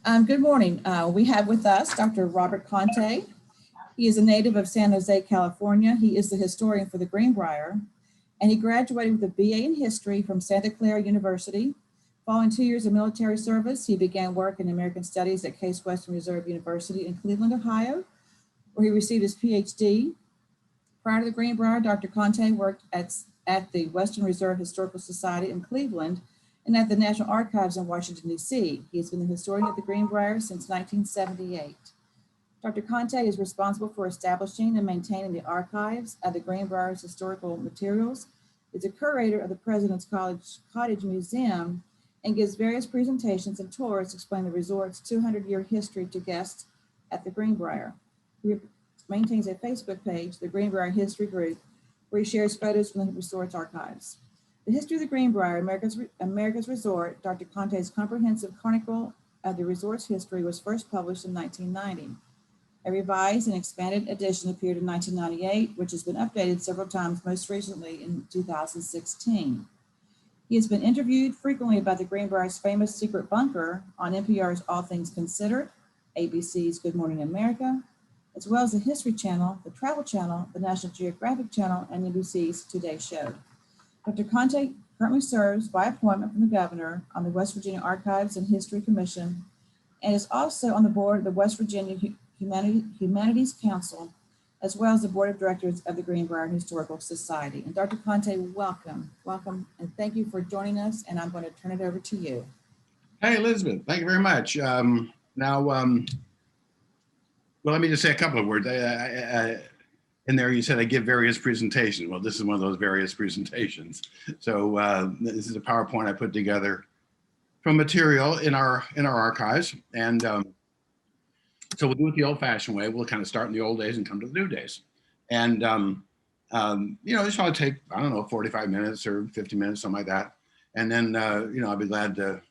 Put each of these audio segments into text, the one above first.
Good morning. We have with us Dr. Robert Conte. He is a native of San Jose, California. He is the historian for the Greenbrier, and he graduated with a BA in history from Santa Clara University. Following 2 years of military service, he began work in American Studies at Case Western Reserve University in Cleveland, Ohio, where he received his PhD. Prior to the Greenbrier, Dr. Conte worked at the Western Reserve Historical Society in Cleveland and at the National Archives in Washington, D.C. He has been the historian of the Greenbrier since 1978. Dr. Conte is responsible for establishing and maintaining the archives of the Greenbrier's historical materials, is a curator of the President's Cottage Museum, and gives various presentations and tours to explain the resort's 200-year history to guests at the Greenbrier. He maintains a Facebook page, the Greenbrier History Group, where he shares photos from the resort's archives. The History of the Greenbrier, America's Resort, Dr. Conte's comprehensive chronicle of the resort's history was first published in 1990. A revised and expanded edition appeared in 1998, which has been updated several times, most recently in 2016. He has been interviewed frequently about the Greenbrier's famous secret bunker on NPR's All Things Considered, ABC's Good Morning America, as well as the History Channel, the Travel Channel, the National Geographic Channel, and NBC's Today Show. Dr. Conte currently serves by appointment from the governor on the West Virginia Archives and History Commission and is also on the board of the West Virginia Humanities Council, as well as the board of directors of the Greenbrier Historical Society. And Dr. Conte, welcome, and thank you for joining us, and I'm going to turn it over to you. Hey, Elizabeth, thank you very much. Well, let me just say a couple of words. In there, you said I give various presentations. Well, this is one of those various presentations. So this is a PowerPoint I put together from material in our archives, and so we'll do it the old-fashioned way. We'll kind of start in the old days and come to the new days. And this ought to take, I don't know, 45 minutes or 50 minutes, something like that. And then I'll be glad to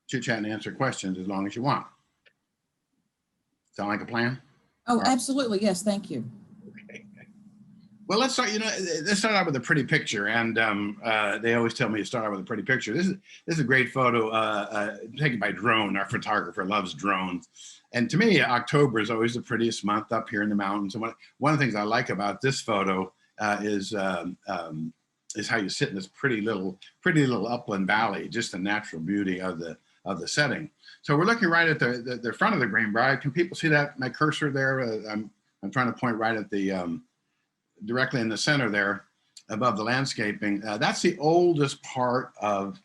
chit-chat and answer questions as long as you want. Sound like a plan? Oh, absolutely. Yes, thank you. Well, let's start. Let's start out with a pretty picture, and they always tell me to start out with a pretty picture. This is a great photo taken by drone. Our photographer loves drones, and to me, October is always the prettiest month up here in the mountains. And one of the things I like about this photo is how you sit in this pretty little upland valley, just the natural beauty of the setting. So we're looking right at the front of the Greenbrier. Can people see that? My cursor there. I'm trying to point right at the directly in the center there above the landscaping. That's the oldest part of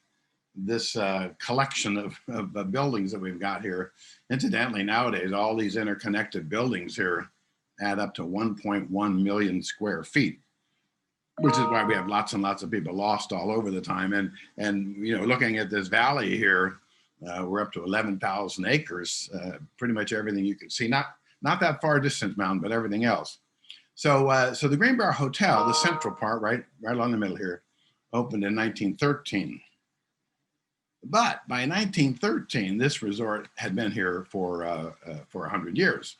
this collection of buildings that we've got here. Incidentally, nowadays, all these interconnected buildings here add up to 1.1 million square feet, which is why we have lots and lots of people lost all over the time. And looking at this valley here, we're up to 11,000 acres, pretty much everything you can see, not that far distance mountain, but everything else. So the Greenbrier Hotel, the central part, right along the middle here, opened in 1913. But by 1913, this resort had been here for 100 years.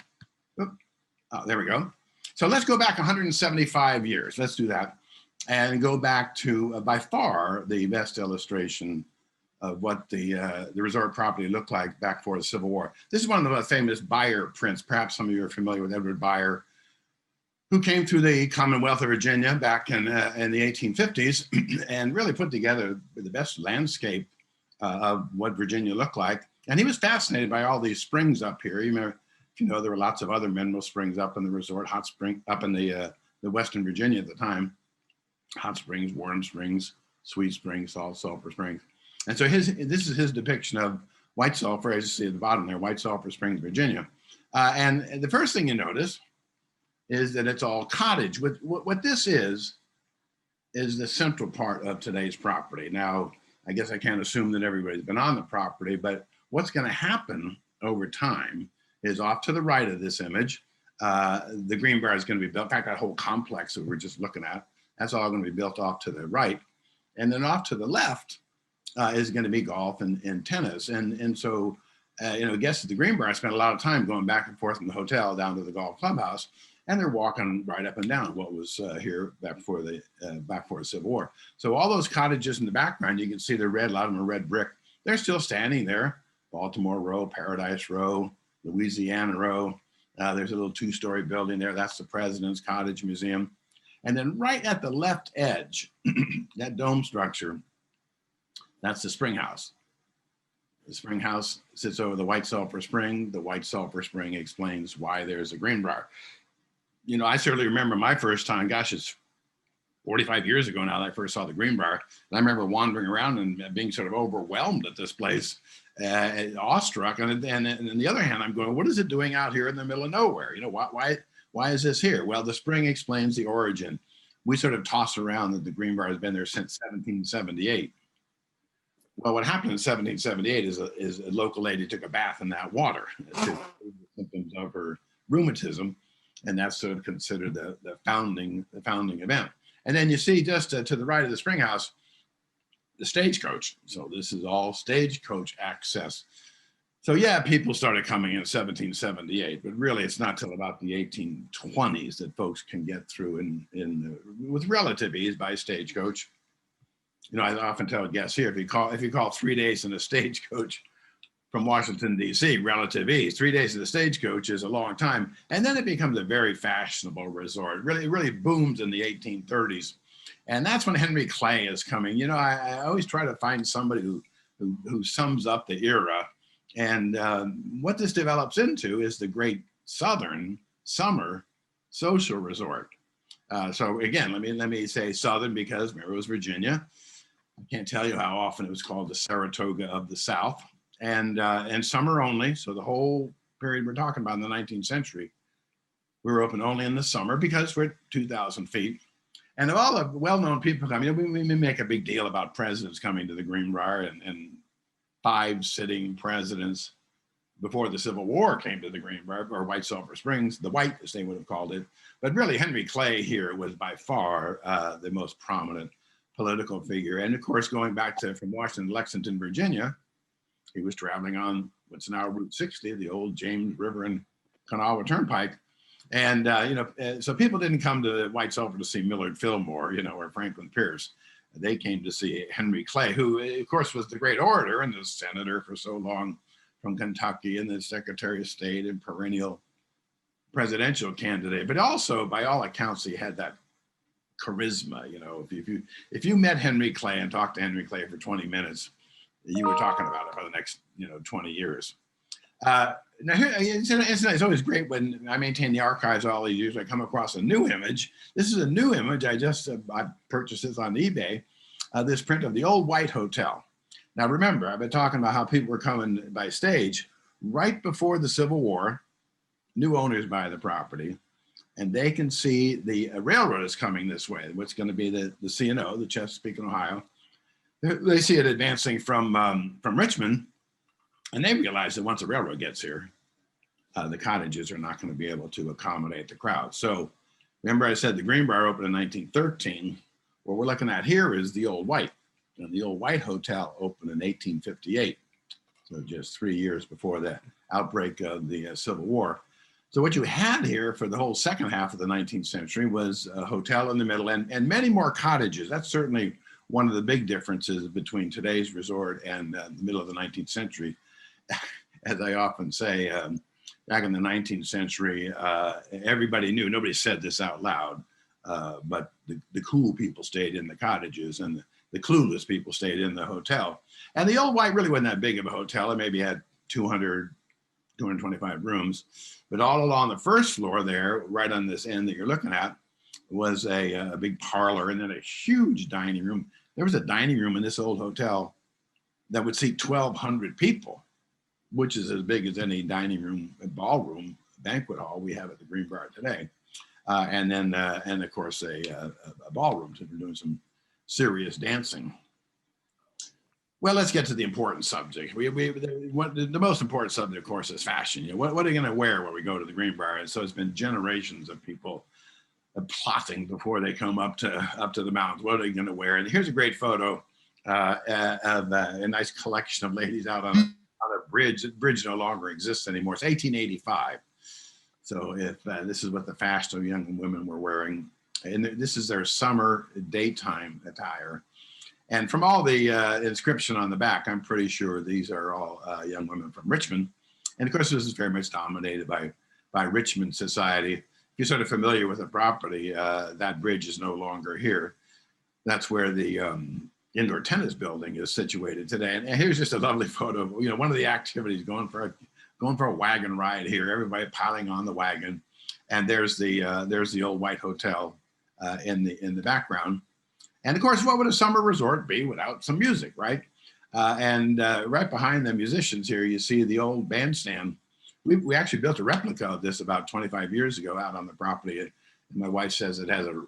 Oh, there we go. So let's go back 175 years. Let's do that, and go back to by far the best illustration of what the resort property looked like back before the Civil War. This is one of the famous Beyer prints. Perhaps some of you are familiar with Edward Beyer, who came through the Commonwealth of Virginia back in the 1850s and really put together the best landscape of what Virginia looked like. And he was fascinated by all these springs up here. There were lots of other mineral springs up in the resort, hot spring up in the Western Virginia at the time, hot springs, warm springs, sweet springs, salt sulfur springs. And so this is his depiction of White Sulphur, as you see at the bottom there, White Sulphur Springs, Virginia. And the first thing you notice is that it's all cottage. What this is the central part of today's property. Now, I guess I can't assume that everybody's been on the property, but what's going to happen over time is off to the right of this image, the Greenbrier is going to be built. In fact, that whole complex that we're just looking at, that's all going to be built off to the right. And then off to the left is going to be golf and tennis. And so, guests at the Greenbrier spent a lot of time going back and forth from the hotel down to the golf clubhouse. And they're walking right up and down what was here back before the Civil War. So all those cottages in the background, you can see they're red. A lot of them are red brick. They're still standing there. Baltimore Row, Paradise Row, Louisiana Row. There's a little 2-story building there. That's the President's Cottage Museum. And then right at the left edge, that dome structure, that's the Spring House. The Spring House sits over the White Sulphur Spring. The White Sulphur Spring explains why there's a Greenbrier. You know, I certainly remember my first time, gosh, it's 45 years ago now that I first saw the Greenbrier. And I remember wandering around and being sort of overwhelmed at this place, awestruck. And on the other hand, I'm going, what is it doing out here in the middle of nowhere? You know, why is this here? Well, the spring explains the origin. We sort of toss around that the Greenbrier has been there since 1778. Well, what happened in 1778 is a local lady took a bath in that water to symptoms of her rheumatism, and that's sort of considered the founding event. And then you see just to the right of the Spring House, the stagecoach. So this is all stagecoach access. So yeah, people started coming in 1778, but really it's not till about the 1820s that folks can get through with relative ease by stagecoach. You know, I often tell guests here, if you call 3 days in a stagecoach from Washington, D.C., relative ease, 3 days in the stagecoach is a long time. And then it becomes a very fashionable resort. It really booms in the 1830s. And that's when Henry Clay is coming. You know, I always try to find somebody who sums up the era. And what this develops into is the great Southern summer social resort. So again, let me say Southern because remember it was Virginia. I can't tell you how often it was called the Saratoga of the South, and summer only. So the whole period we're talking about in the 19th century, we were open only in the summer because we're at 2,000 feet. And of all the well-known people coming, we make a big deal about presidents coming to the Greenbrier, and 5 sitting presidents before the Civil War came to the Greenbrier, or White Sulphur Springs, the White, as they would have called it. But really, Henry Clay here was by far the most prominent political figure. And of course, going back from Washington to Lexington, Virginia, he was traveling on what's now Route 60, the old James River and Kanawha Turnpike. And, so people didn't come to White Sulphur to see Millard Fillmore, or Franklin Pierce. They came to see Henry Clay, who, of course, was the great orator and the senator for so long from Kentucky and the Secretary of State and perennial presidential candidate. But also, by all accounts, he had that charisma. If you met Henry Clay and talked to Henry Clay for 20 minutes, you were talking about it for the next 20 years. Now here, it's always great when I maintain the archives all these years. I come across a new image. This is a new image. I purchased this on eBay. This print of the old White Hotel. Now remember, I've been talking about how people were coming by stage right before the Civil War. New owners buy the property, and they can see the railroad is coming this way. What's going to be the C&O, the Chesapeake and Ohio. They see it advancing from Richmond, and they realize that once the railroad gets here, the cottages are not going to be able to accommodate the crowd. So remember I said the Greenbrier opened in 1913. What we're looking at here is the old White. And the old White Hotel opened in 1858. So just 3 years before the outbreak of the Civil War. So what you had here for the whole second half of the 19th century was a hotel in the middle and many more cottages. That's certainly one of the big differences between today's resort and the middle of the 19th century. As I often say, back in the 19th century, everybody knew, nobody said this out loud, but the cool people stayed in the cottages and the clueless people stayed in the hotel. And the old White really wasn't that big of a hotel. It maybe had 225 rooms. But all along the first floor there, right on this end that you're looking at, was a big parlor and then a huge dining room. There was a dining room in this old hotel that would seat 1,200 people, which is as big as any dining room, ballroom, banquet hall we have at the Greenbrier today. And of course, a ballroom, so we're doing some serious dancing. Well, let's get to the important subject. The most important subject, of course, is fashion. What are you going to wear when we go to the Greenbrier? And so it's been generations of people plotting before they come up to the mountains. What are they going to wear? And here's a great photo of a nice collection of ladies out on a bridge. The bridge no longer exists anymore. It's 1885. So if this is what the fashionable young women were wearing, and this is their summer daytime attire. And from all the inscription on the back, I'm pretty sure these are all young women from Richmond. And of course, this is very much dominated by Richmond society. If you're sort of familiar with the property, that bridge is no longer here. That's where the indoor tennis building is situated today. And here's just a lovely photo of, one of the activities going for a wagon ride here, everybody piling on the wagon. And there's the old white hotel in the background. And of course, what would a summer resort be without some music, right? And right behind the musicians here, you see the old bandstand. We actually built a replica of this about 25 years ago out on the property. And my wife says it has a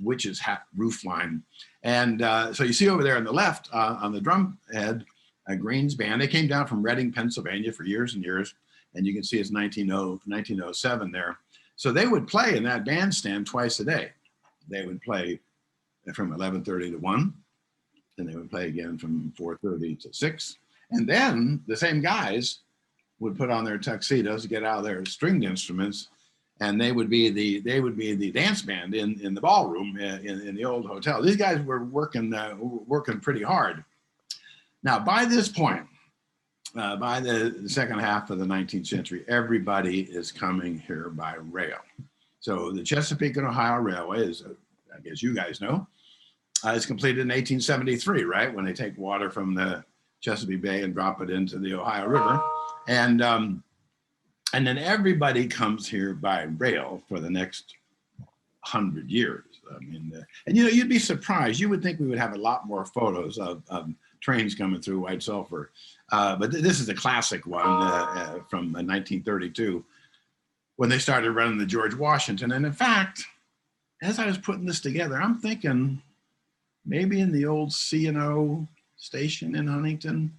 witch's hat roof line. And so you see over there on the left, on the drum head, a Green's band. They came down from Reading, Pennsylvania for years and years. And you can see it's 1907 there. So they would play in that bandstand twice a day. They would play from 11:30 to 1. Then they would play again from 4:30 to 6. And then the same guys would put on their tuxedos, get out their stringed instruments, and they would be the dance band in the ballroom in the old hotel. These guys were working pretty hard. Now, by this point, by the second half of the 19th century, everybody is coming here by rail. So the Chesapeake and Ohio Railway is, I guess you guys know, is completed in 1873, right? When they take water from the Chesapeake Bay and drop it into the Ohio River. And then everybody comes here by rail for the next 100 years. I mean, and you'd be surprised. You would think we would have a lot more photos of trains coming through White Sulphur. But this is a classic one from 1932 when they started running the George Washington. And in fact, as I was putting this together, I'm thinking maybe in the old C&O station in Huntington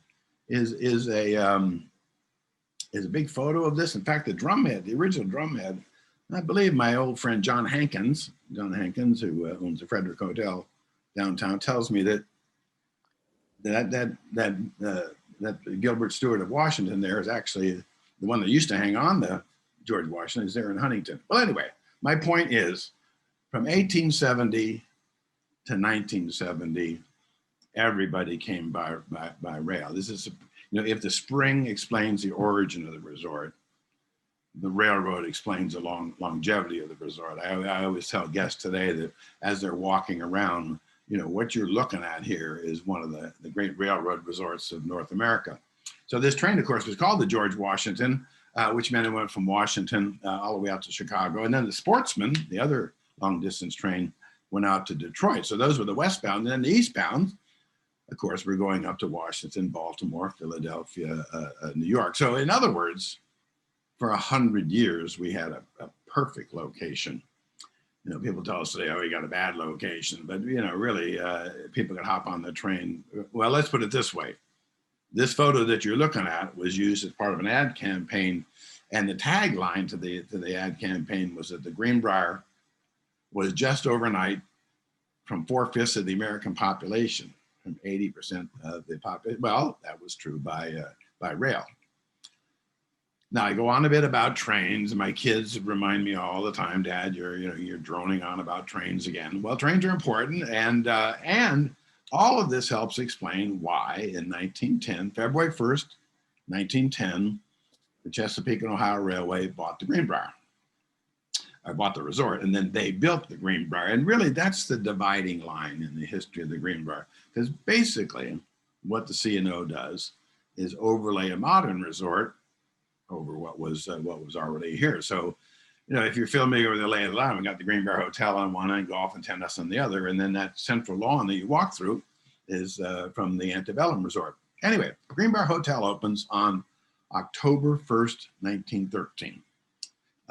is a big photo of this. In fact, the drumhead, the original drumhead, I believe my old friend John Hankins, who owns the Frederick Hotel downtown, tells me that Gilbert Stewart of Washington there is actually the one that used to hang on the George Washington is there in Huntington. Well, anyway, my point is from 1870 to 1970, everybody came by rail. This is, if the spring explains the origin of the resort, the railroad explains the longevity of the resort. I always tell guests today that as they're walking around, what you're looking at here is one of the great railroad resorts of North America. So this train, of course, was called the George Washington, which meant it went from Washington all the way out to Chicago. And then the Sportsman, the other long distance train, went out to Detroit. So those were the westbound. And then the eastbound, of course, we're going up to Washington, Baltimore, Philadelphia, New York. So in other words, for 100 years, we had a perfect location. People tell us today, oh, you got a bad location, but really people can hop on the train. Well, let's put it this way. This photo that you're looking at was used as part of an ad campaign. And the tagline to the ad campaign was that the Greenbrier was just overnight from 4/5 of the American population, from 80% of the population. Well, that was true by rail. Now I go on a bit about trains. My kids remind me all the time, Dad, you're droning on about trains again. Well, trains are important, and all of this helps explain why in 1910, February 1st, 1910, the Chesapeake and Ohio Railway bought the Greenbrier. I bought the resort, and then they built the Greenbrier. And really, that's the dividing line in the history of the Greenbrier, because basically what the C&O does is overlay a modern resort over what was already here. So, if you're familiar with the lay of the land, we got the Greenbrier Hotel on one end, golf and tennis on the other, and then that central lawn that you walk through is from the Antebellum Resort. Anyway, Greenbrier Hotel opens on October 1st, 1913.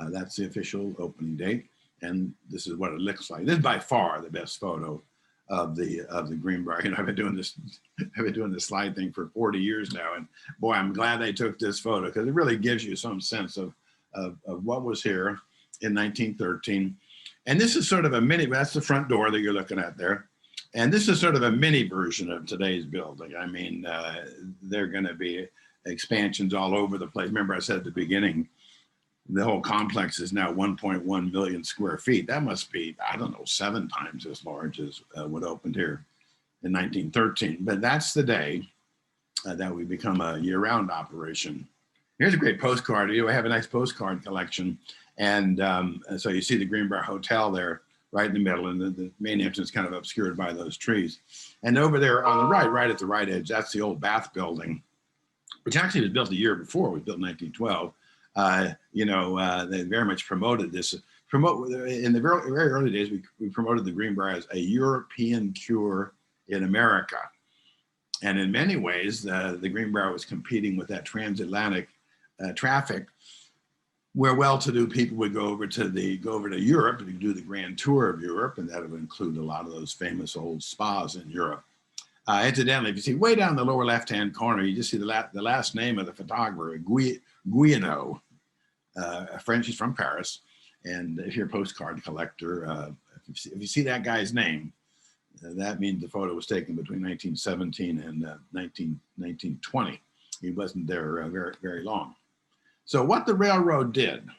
That's the official opening date, and this is what it looks like. This is by far the best photo of the Greenbrier. I've been doing this slide thing for 40 years now, and boy, I'm glad they took this photo because it really gives you some sense of what was here in 1913. And this is sort of a mini. That's the front door that you're looking at there, and this is sort of a mini version of today's building. I mean, there are going to be expansions all over the place. Remember, I said at the beginning, the whole complex is now 1.1 million square feet. That must be, I don't know, 7 times as large as what opened here in 1913. But that's the day that we become a year-round operation. Here's a great postcard. I have a nice postcard collection. And so you see the Greenbrier Hotel there right in the middle, and the main entrance kind of obscured by those trees. And over there on the right at the right edge, that's the old Bath building, which actually was built a year before. It was built in 1912. They very much promoted this. In the very, very early days, we promoted the Greenbrier as a European cure in America. And in many ways, the Greenbrier was competing with that transatlantic traffic, where well-to-do people would go over to Europe and do the grand tour of Europe, and that would include a lot of those famous old spas in Europe. Incidentally, if you see way down the lower left-hand corner, you just see the last name of the photographer, Guyenot, a French. He's from Paris, and if you're a postcard collector, if you see that guy's name, that means the photo was taken between 1917 and 1920. He wasn't there very, very long. So what the railroad did,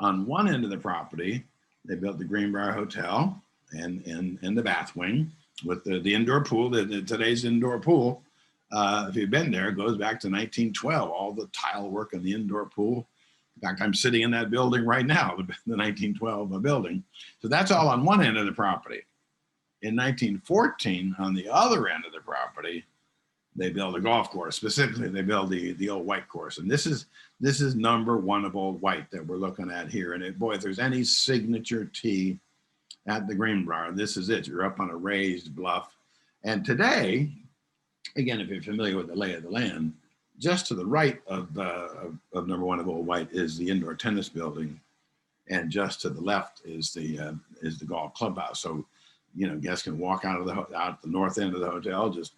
on one end of the property, they built the Greenbrier Hotel and the Bath Wing with the indoor pool. Today's indoor pool, if you've been there, goes back to 1912, all the tile work in the indoor pool. In fact, I'm sitting in that building right now, the 1912 building. So that's all on one end of the property. In 1914, on the other end of the property, they built a golf course. Specifically, they built the Old White course. And this is number one of Old White that we're looking at here. And boy, if there's any signature tee at the Greenbrier, this is it. You're up on a raised bluff. And today, again, if you're familiar with the lay of the land, just to the right of number one of Old White is the indoor tennis building, and just to the left is the golf clubhouse. So, guests can walk out the north end of the hotel, just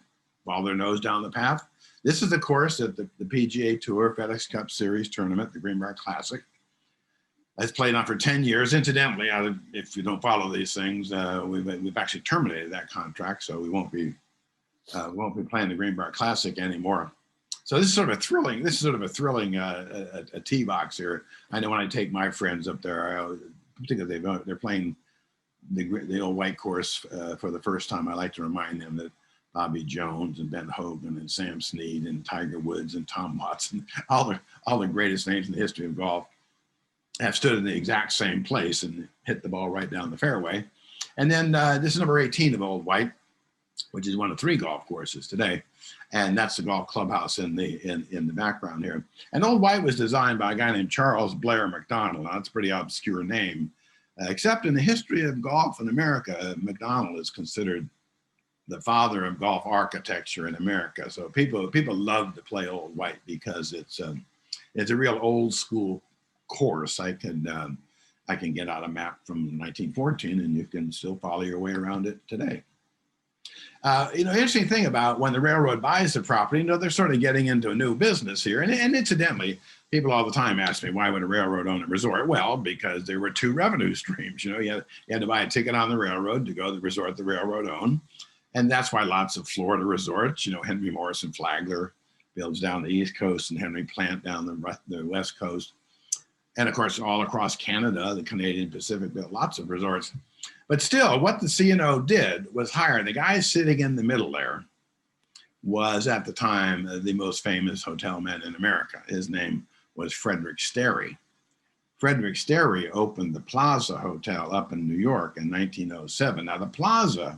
follow their nose down the path. This is the course at the PGA Tour FedEx Cup Series tournament, the Greenbrier Classic. It's played on for 10 years. Incidentally, if you don't follow these things, we've actually terminated that contract, so we won't be playing the Greenbrier Classic anymore. So this is sort of a thrilling a tee box here. I know when I take my friends up there, particularly they're playing the Old White course for the first time, I like to remind them that Bobby Jones and Ben Hogan and Sam Snead and Tiger Woods and Tom Watson, all the greatest names in the history of golf, have stood in the exact same place and hit the ball right down the fairway. And then this is number 18 of Old White, which is one of 3 golf courses today. And that's the golf clubhouse in the background here. And Old White was designed by a guy named Charles Blair McDonald. Now, that's a pretty obscure name, except in the history of golf in America, McDonald is considered the father of golf architecture in America. So people love to play Old White because it's a real old school course. I can get out a map from 1914 and you can still follow your way around it today. Interesting thing about when the railroad buys the property, they're sort of getting into a new business here. And incidentally, people all the time ask me, why would a railroad own a resort? Well, because there were 2 revenue streams. You had to buy a ticket on the railroad to go to the resort the railroad owned. And that's why lots of Florida resorts, Henry Morrison Flagler builds down the East Coast and Henry Plant down the West Coast. And of course, all across Canada, the Canadian Pacific built lots of resorts. But still, what the C&O did was hire the guy sitting in the middle there was at the time the most famous hotel man in America. His name was Frederick Sterry. Frederick Sterry opened the Plaza Hotel up in New York in 1907. Now, the Plaza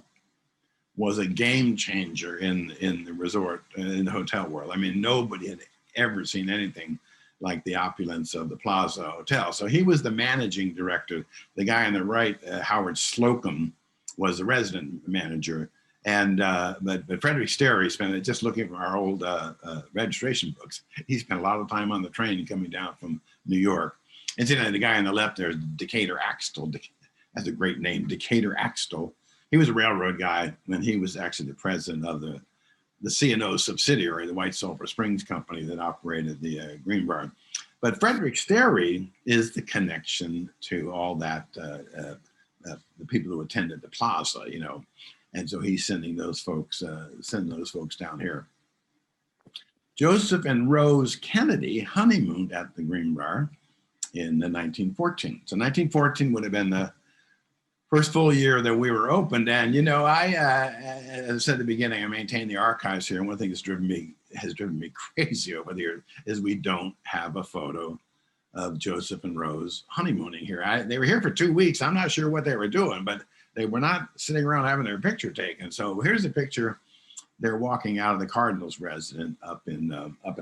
was a game changer in the resort, in the hotel world. I mean, nobody had ever seen anything like the opulence of the Plaza Hotel. So he was the managing director. The guy on the right, Howard Slocum, was the resident manager. And but Frederick Sterry spent it just looking for our old registration books. He spent a lot of time on the train coming down from New York. Incidentally, the guy on the left there is Decatur Axtell. That's a great name, Decatur Axtell. He was a railroad guy when he was actually the president of the C&O subsidiary, the White Sulphur Springs Company that operated the Greenbrier. But Frederick Sterry is the connection to all that, the people who attended the Plaza, and so he's sending those folks down here. Joseph and Rose Kennedy honeymooned at the Greenbrier in 1914. So 1914 would have been first full year that we were opened. And, you know, as I said at the beginning, I maintain the archives here. And one thing that's has driven me crazy over the years is we don't have a photo of Joseph and Rose honeymooning here. They were here for 2 weeks. I'm not sure what they were doing, but they were not sitting around having their picture taken. So here's a picture. They're walking out of the Cardinals residence up in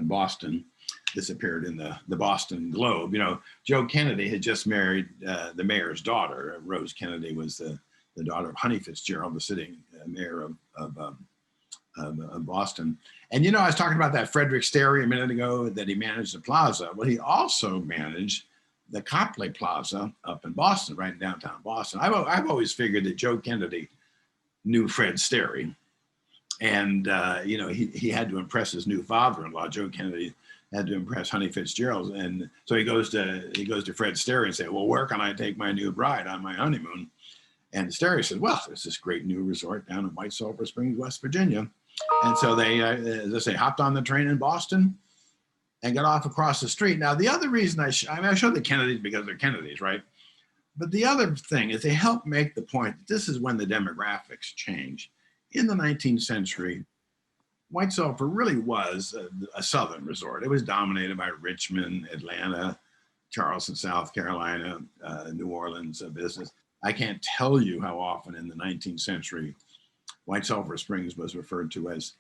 Boston. This appeared in the Boston Globe. You know, Joe Kennedy had just married the mayor's daughter. Rose Kennedy was the daughter of Honey Fitzgerald, the sitting mayor of Boston. And, you know, I was talking about that Frederick Sterry a minute ago, that he managed the plaza. Well, he also managed the Copley Plaza up in Boston, right in downtown Boston. I've always figured that Joe Kennedy knew Fred Sterry. And, you know, he had to impress his new father-in-law. Joe Kennedy had to impress Honey Fitzgerald. And so he goes to Fred Sterry and says, well, where can I take my new bride on my honeymoon? And Sterry said, well, there's this great new resort down in White Sulphur Springs, West Virginia. And so they, as I say, hopped on the train in Boston and got off across the street. Now, the other reason I showed the Kennedys because they're Kennedys, right? But the other thing is they help make the point that this is when the demographics change. In the 19th century, White Sulphur really was a southern resort. It was dominated by Richmond, Atlanta, Charleston, South Carolina, New Orleans business. I can't tell you how often in the 19th century White Sulphur Springs was referred to as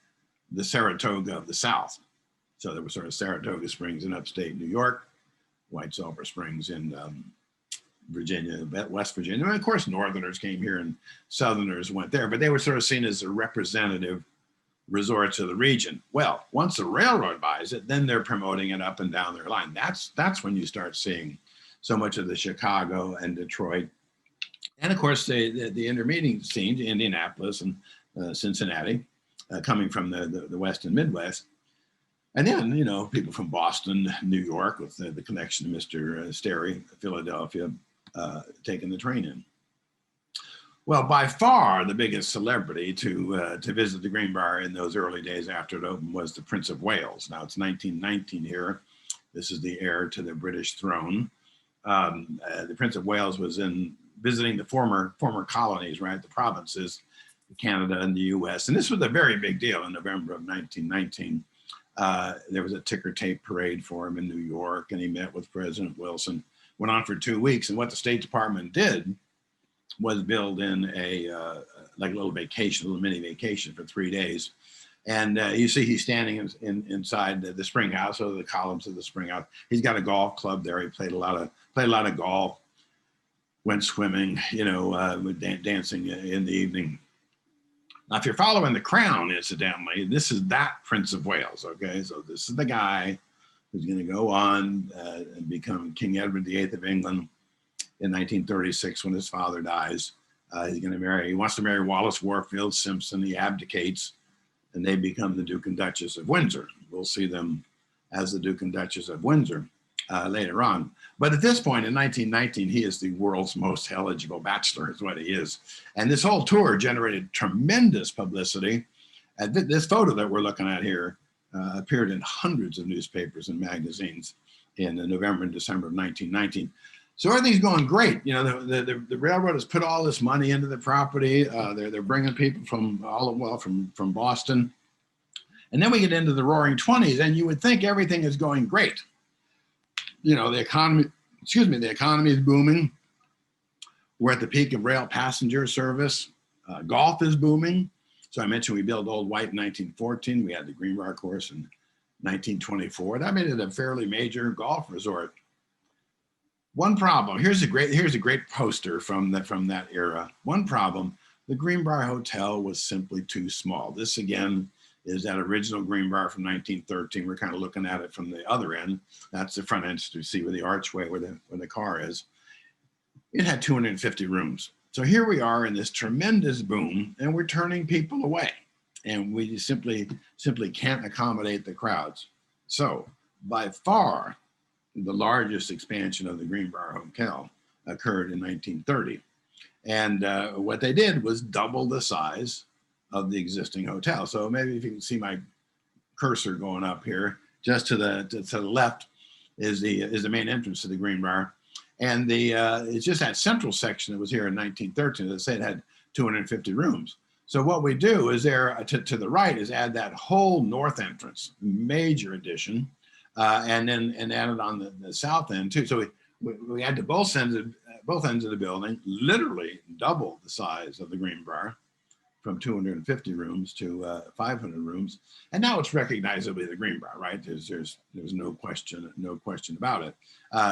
the Saratoga of the South. So there was sort of Saratoga Springs in upstate New York, White Sulphur Springs in Virginia, West Virginia. And of course, Northerners came here and Southerners went there, but they were sort of seen as a representative resorts of the region. Well, once the railroad buys it, then they're promoting it up and down their line. That's when you start seeing so much of the Chicago and Detroit. And of course, the intermediate scenes, Indianapolis and Cincinnati, coming from the West and Midwest. And then, you know, people from Boston, New York, with the connection to Mr. Sterry, Philadelphia, taking the train in. Well, by far the biggest celebrity to visit the Greenbrier in those early days after it opened was the Prince of Wales. Now it's 1919 here. This is the heir to the British throne. The Prince of Wales was visiting the former colonies, right, the provinces, Canada and the U.S. And this was a very big deal in November of 1919. There was a ticker tape parade for him in New York, and he met with President Wilson. Went on for 2 weeks, and what the State Department did was build in like a little vacation, a little mini vacation for 3 days. And you see he's standing inside the spring house, or the columns of the spring house. He's got a golf club there. He played a lot of golf, went swimming, you know, dancing in the evening. Now, if you're following The Crown, incidentally, this is that Prince of Wales, okay? So this is the guy who's going to go on and become King Edward VIII of England in 1936 when his father dies. He wants to marry Wallis Warfield Simpson. He abdicates, and they become the Duke and Duchess of Windsor. We'll see them as the Duke and Duchess of Windsor later on. But at this point in 1919, he is the world's most eligible bachelor, is what he is. And this whole tour generated tremendous publicity. This photo that we're looking at here appeared in hundreds of newspapers and magazines in November and December of 1919. So everything's going great. You know, the railroad has put all this money into the property. They're bringing people from Boston. And then we get into the roaring 20s, and you would think everything is going great. You know, the economy is booming. We're at the peak of rail passenger service. Golf is booming. So I mentioned we built Old White in 1914. We had the Greenbrier course in 1924. That made it a fairly major golf resort. One problem, here's a great poster from that era. One problem, the Greenbrier Hotel was simply too small. This again is that original Greenbrier from 1913. We're kind of looking at it from the other end. That's the front entrance to see where the archway where the car is. It had 250 rooms. So here we are in this tremendous boom, and we're turning people away, and we simply can't accommodate the crowds. So by far, the largest expansion of the Greenbrier Hotel occurred in 1930. And what they did was double the size of the existing hotel. So maybe if you can see my cursor going up here, just to the left is the main entrance to the Greenbrier. And it's just that central section that was here in 1913 that said it had 250 rooms. So what we do is there to the right is add that whole north entrance, major addition, and add it on the south end too. So we add to both ends of the building, literally double the size of the Greenbrier, from 250 rooms to 500 rooms, and now it's recognizably the Greenbrier, right? There's no question about it.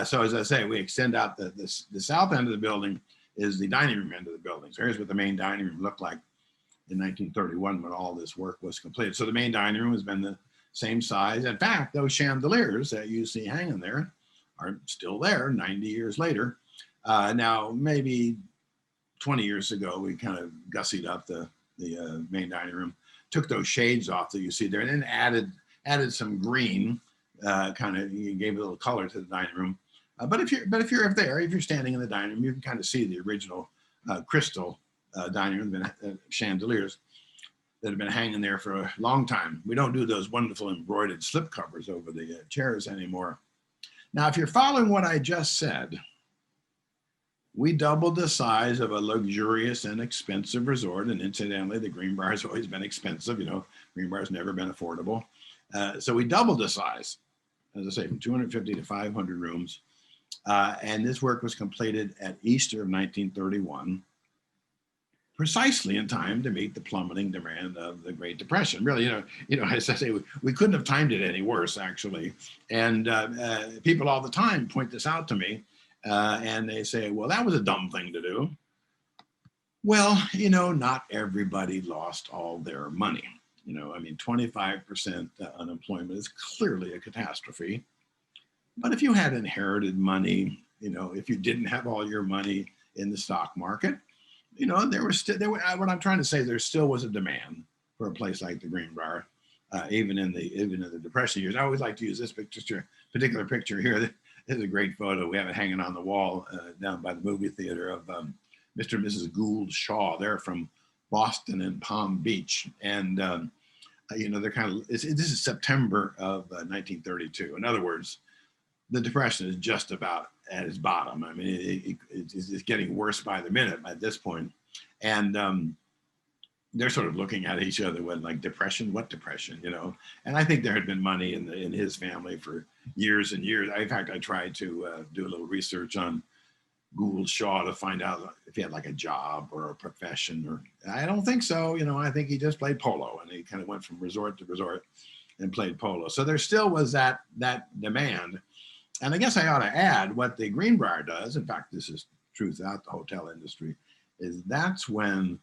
So as I say, we extend out the south end of the building is the dining room end of the building. So here's what the main dining room looked like in 1931 when all this work was completed. So the main dining room has been the same size. In fact, those chandeliers that you see hanging there are still there 90 years later. Now, maybe 20 years ago, we kind of gussied up the main dining room, took those shades off that you see there, and then added some green, kind of gave a little color to the dining room. But if you're up there, if you're standing in the dining room, you can kind of see the original crystal dining room chandeliers that have been hanging there for a long time. We don't do those wonderful embroidered slip covers over the chairs anymore. Now, if you're following what I just said, we doubled the size of a luxurious and expensive resort. And incidentally, the Greenbrier has always been expensive. You know, Greenbrier's never been affordable. So we doubled the size, as I say, from 250 to 500 rooms. And this work was completed at Easter of 1931, precisely in time to meet the plummeting demand of the Great Depression. Really, as I say, we couldn't have timed it any worse, actually. And people all the time point this out to me. And they say, well, that was a dumb thing to do. Well, not everybody lost all their money. 25% unemployment is clearly a catastrophe. But if you had inherited money, if you didn't have all your money in the stock market, what I'm trying to say, there still was a demand for a place like the Greenbrier, even in the Depression years. I always like to use this particular picture here. This is a great photo. We have it hanging on the wall down by the movie theater of Mr. and Mrs. Gould Shaw. They're from Boston and Palm Beach. And, they're this is September of 1932. In other words, the Depression is just about at its bottom. I mean, it's getting worse by the minute at this point. And they're sort of looking at each other with like, depression, what depression, And I think there had been money in his family for years and years. In fact, I tried to do a little research on Gould Shaw to find out if he had like a job or a profession, or I don't think so. I think he just played polo, and he kind of went from resort to resort and played polo. So there still was that demand. And I guess I ought to add what the Greenbrier does. In fact, this is true throughout the hotel industry, is that's when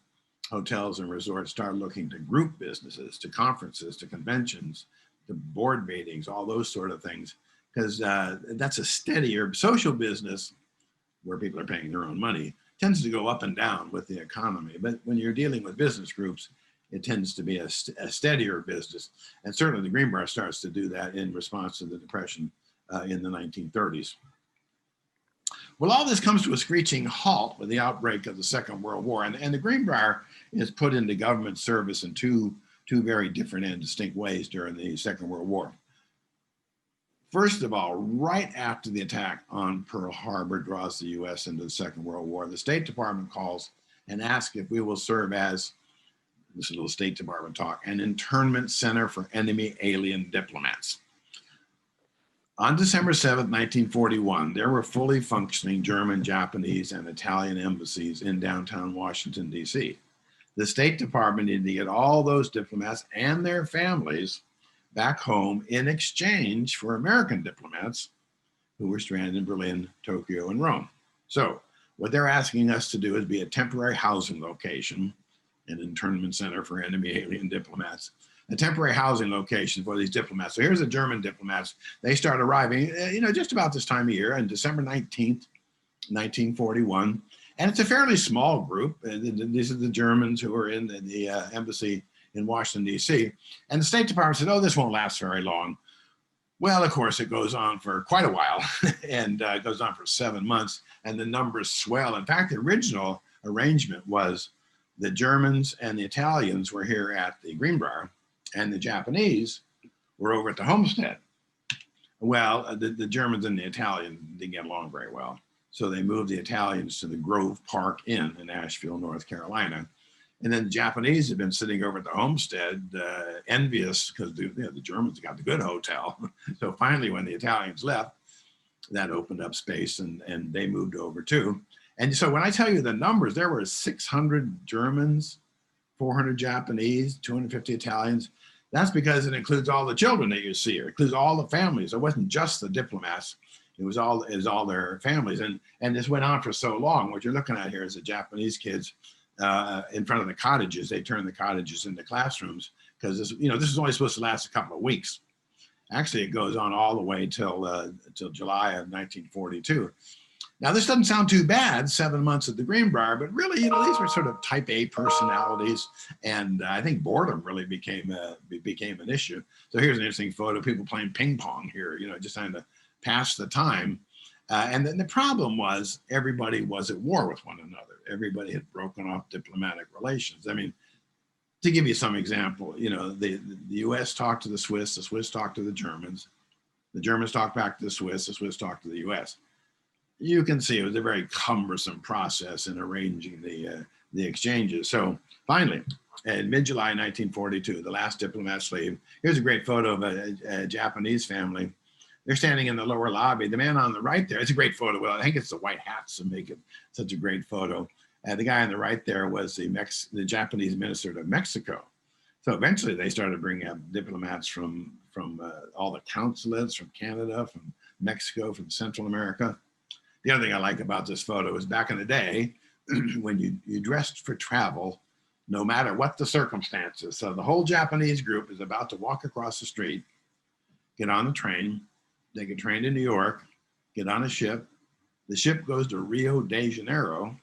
hotels and resorts start looking to group businesses, to conferences, to conventions, to board meetings, all those sort of things, because that's a steadier social business where people are paying their own money, tends to go up and down with the economy. But when you're dealing with business groups, it tends to be a steadier business. And certainly the Greenbrier starts to do that in response to the Depression in the 1930s. Well, all this comes to a screeching halt with the outbreak of the Second World War. And the Greenbrier is put into government service in two very different and distinct ways during the Second World War. First of all, right after the attack on Pearl Harbor draws the U.S. into the Second World War, the State Department calls and asks if we will serve as, this is a little State Department talk, an internment center for enemy alien diplomats. On December 7th, 1941, there were fully functioning German, Japanese, and Italian embassies in downtown Washington, D.C. The State Department needed to get all those diplomats and their families back home in exchange for American diplomats who were stranded in Berlin, Tokyo, and Rome. So what they're asking us to do is be a temporary housing location, an internment center for enemy alien diplomats, a temporary housing location for these diplomats. So here's the German diplomats. They start arriving, just about this time of year, on December 19th, 1941. And it's a fairly small group. These are the Germans who are in the embassy in Washington, D.C. And the State Department said, oh, this won't last very long. Well, of course, it goes on for quite a while, and it goes on for 7 months, and the numbers swell. In fact, the original arrangement was the Germans and the Italians were here at the Greenbrier, and the Japanese were over at the Homestead. Well, the Germans and the Italians didn't get along very well. So they moved the Italians to the Grove Park Inn in Asheville, North Carolina. And then the Japanese had been sitting over at the homestead, envious because the Germans got the good hotel. So finally, when the Italians left, that opened up space and they moved over too. And so when I tell you the numbers, there were 600 Germans, 400 Japanese, 250 Italians. That's because it includes all the children that you see here. It includes all the families. It wasn't just the diplomats. It was all their families. And this went on for so long. What you're looking at here is the Japanese kids in front of the cottages. They turned the cottages into classrooms because this is only supposed to last a couple of weeks. Actually, it goes on all the way till July of 1942. Now, this doesn't sound too bad, 7 months at the Greenbrier, but really, these were sort of type A personalities, and I think boredom really became an issue. So here's an interesting photo of people playing ping pong here, just trying to pass the time. And then the problem was everybody was at war with one another. Everybody had broken off diplomatic relations. I mean, to give you some example, the U.S. talked to the Swiss talked to the Germans talked back to the Swiss talked to the U.S. You can see it was a very cumbersome process in arranging the exchanges. So finally, in mid-July 1942, the last diplomats leave. Here's a great photo of a Japanese family. They're standing in the lower lobby. The man on the right there, it's a great photo. Well, I think it's the white hats that make it such a great photo. The guy on the right there was the Japanese minister to Mexico. So eventually they started bringing up diplomats from all the consulates, from Canada, from Mexico, from Central America. The other thing I like about this photo is back in the day, when you dressed for travel, no matter what the circumstances. So the whole Japanese group is about to walk across the street, get on the train, take a train to New York, get on a ship. The ship goes to Rio de Janeiro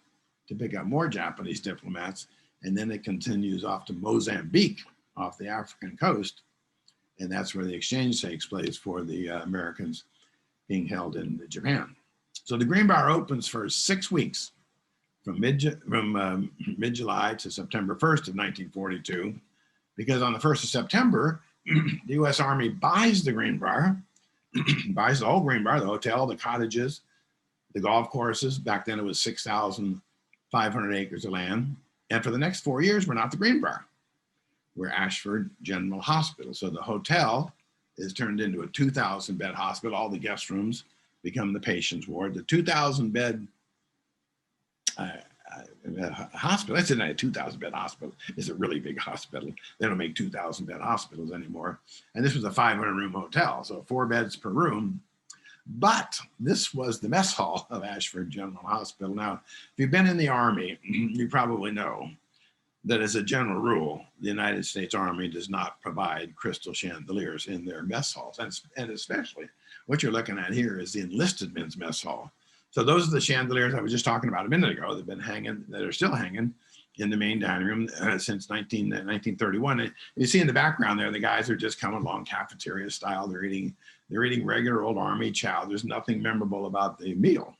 to pick up more Japanese diplomats, and then it continues off to Mozambique, off the African coast, and that's where the exchange takes place for the Americans being held in Japan. So the Greenbrier opens for 6 weeks, from mid-July to September 1st of 1942, because on the 1st of September, the U.S. Army buys the Greenbrier, buys the whole Greenbrier, the hotel, the cottages, the golf courses. Back then it was 6,500 acres of land. And for the next 4 years, we're not the Greenbrier. We're Ashford General Hospital. So the hotel is turned into a 2,000-bed hospital. All the guest rooms become the patient's ward. The 2,000-bed hospital, that's not a 2,000-bed hospital. It's a really big hospital. They don't make 2,000-bed hospitals anymore. And this was a 500-room hotel, so 4 beds per room. But this was the mess hall of Ashford General Hospital. Now, if you've been in the Army, you probably know that as a general rule, the United States Army does not provide crystal chandeliers in their mess halls. And especially what you're looking at here is the enlisted men's mess hall. So those are the chandeliers I was just talking about a minute ago that have been hanging, that are still hanging in the main dining room since 1931. And you see in the background there, the guys are just coming along cafeteria style. They're eating regular old Army chow. There's nothing memorable about the meal.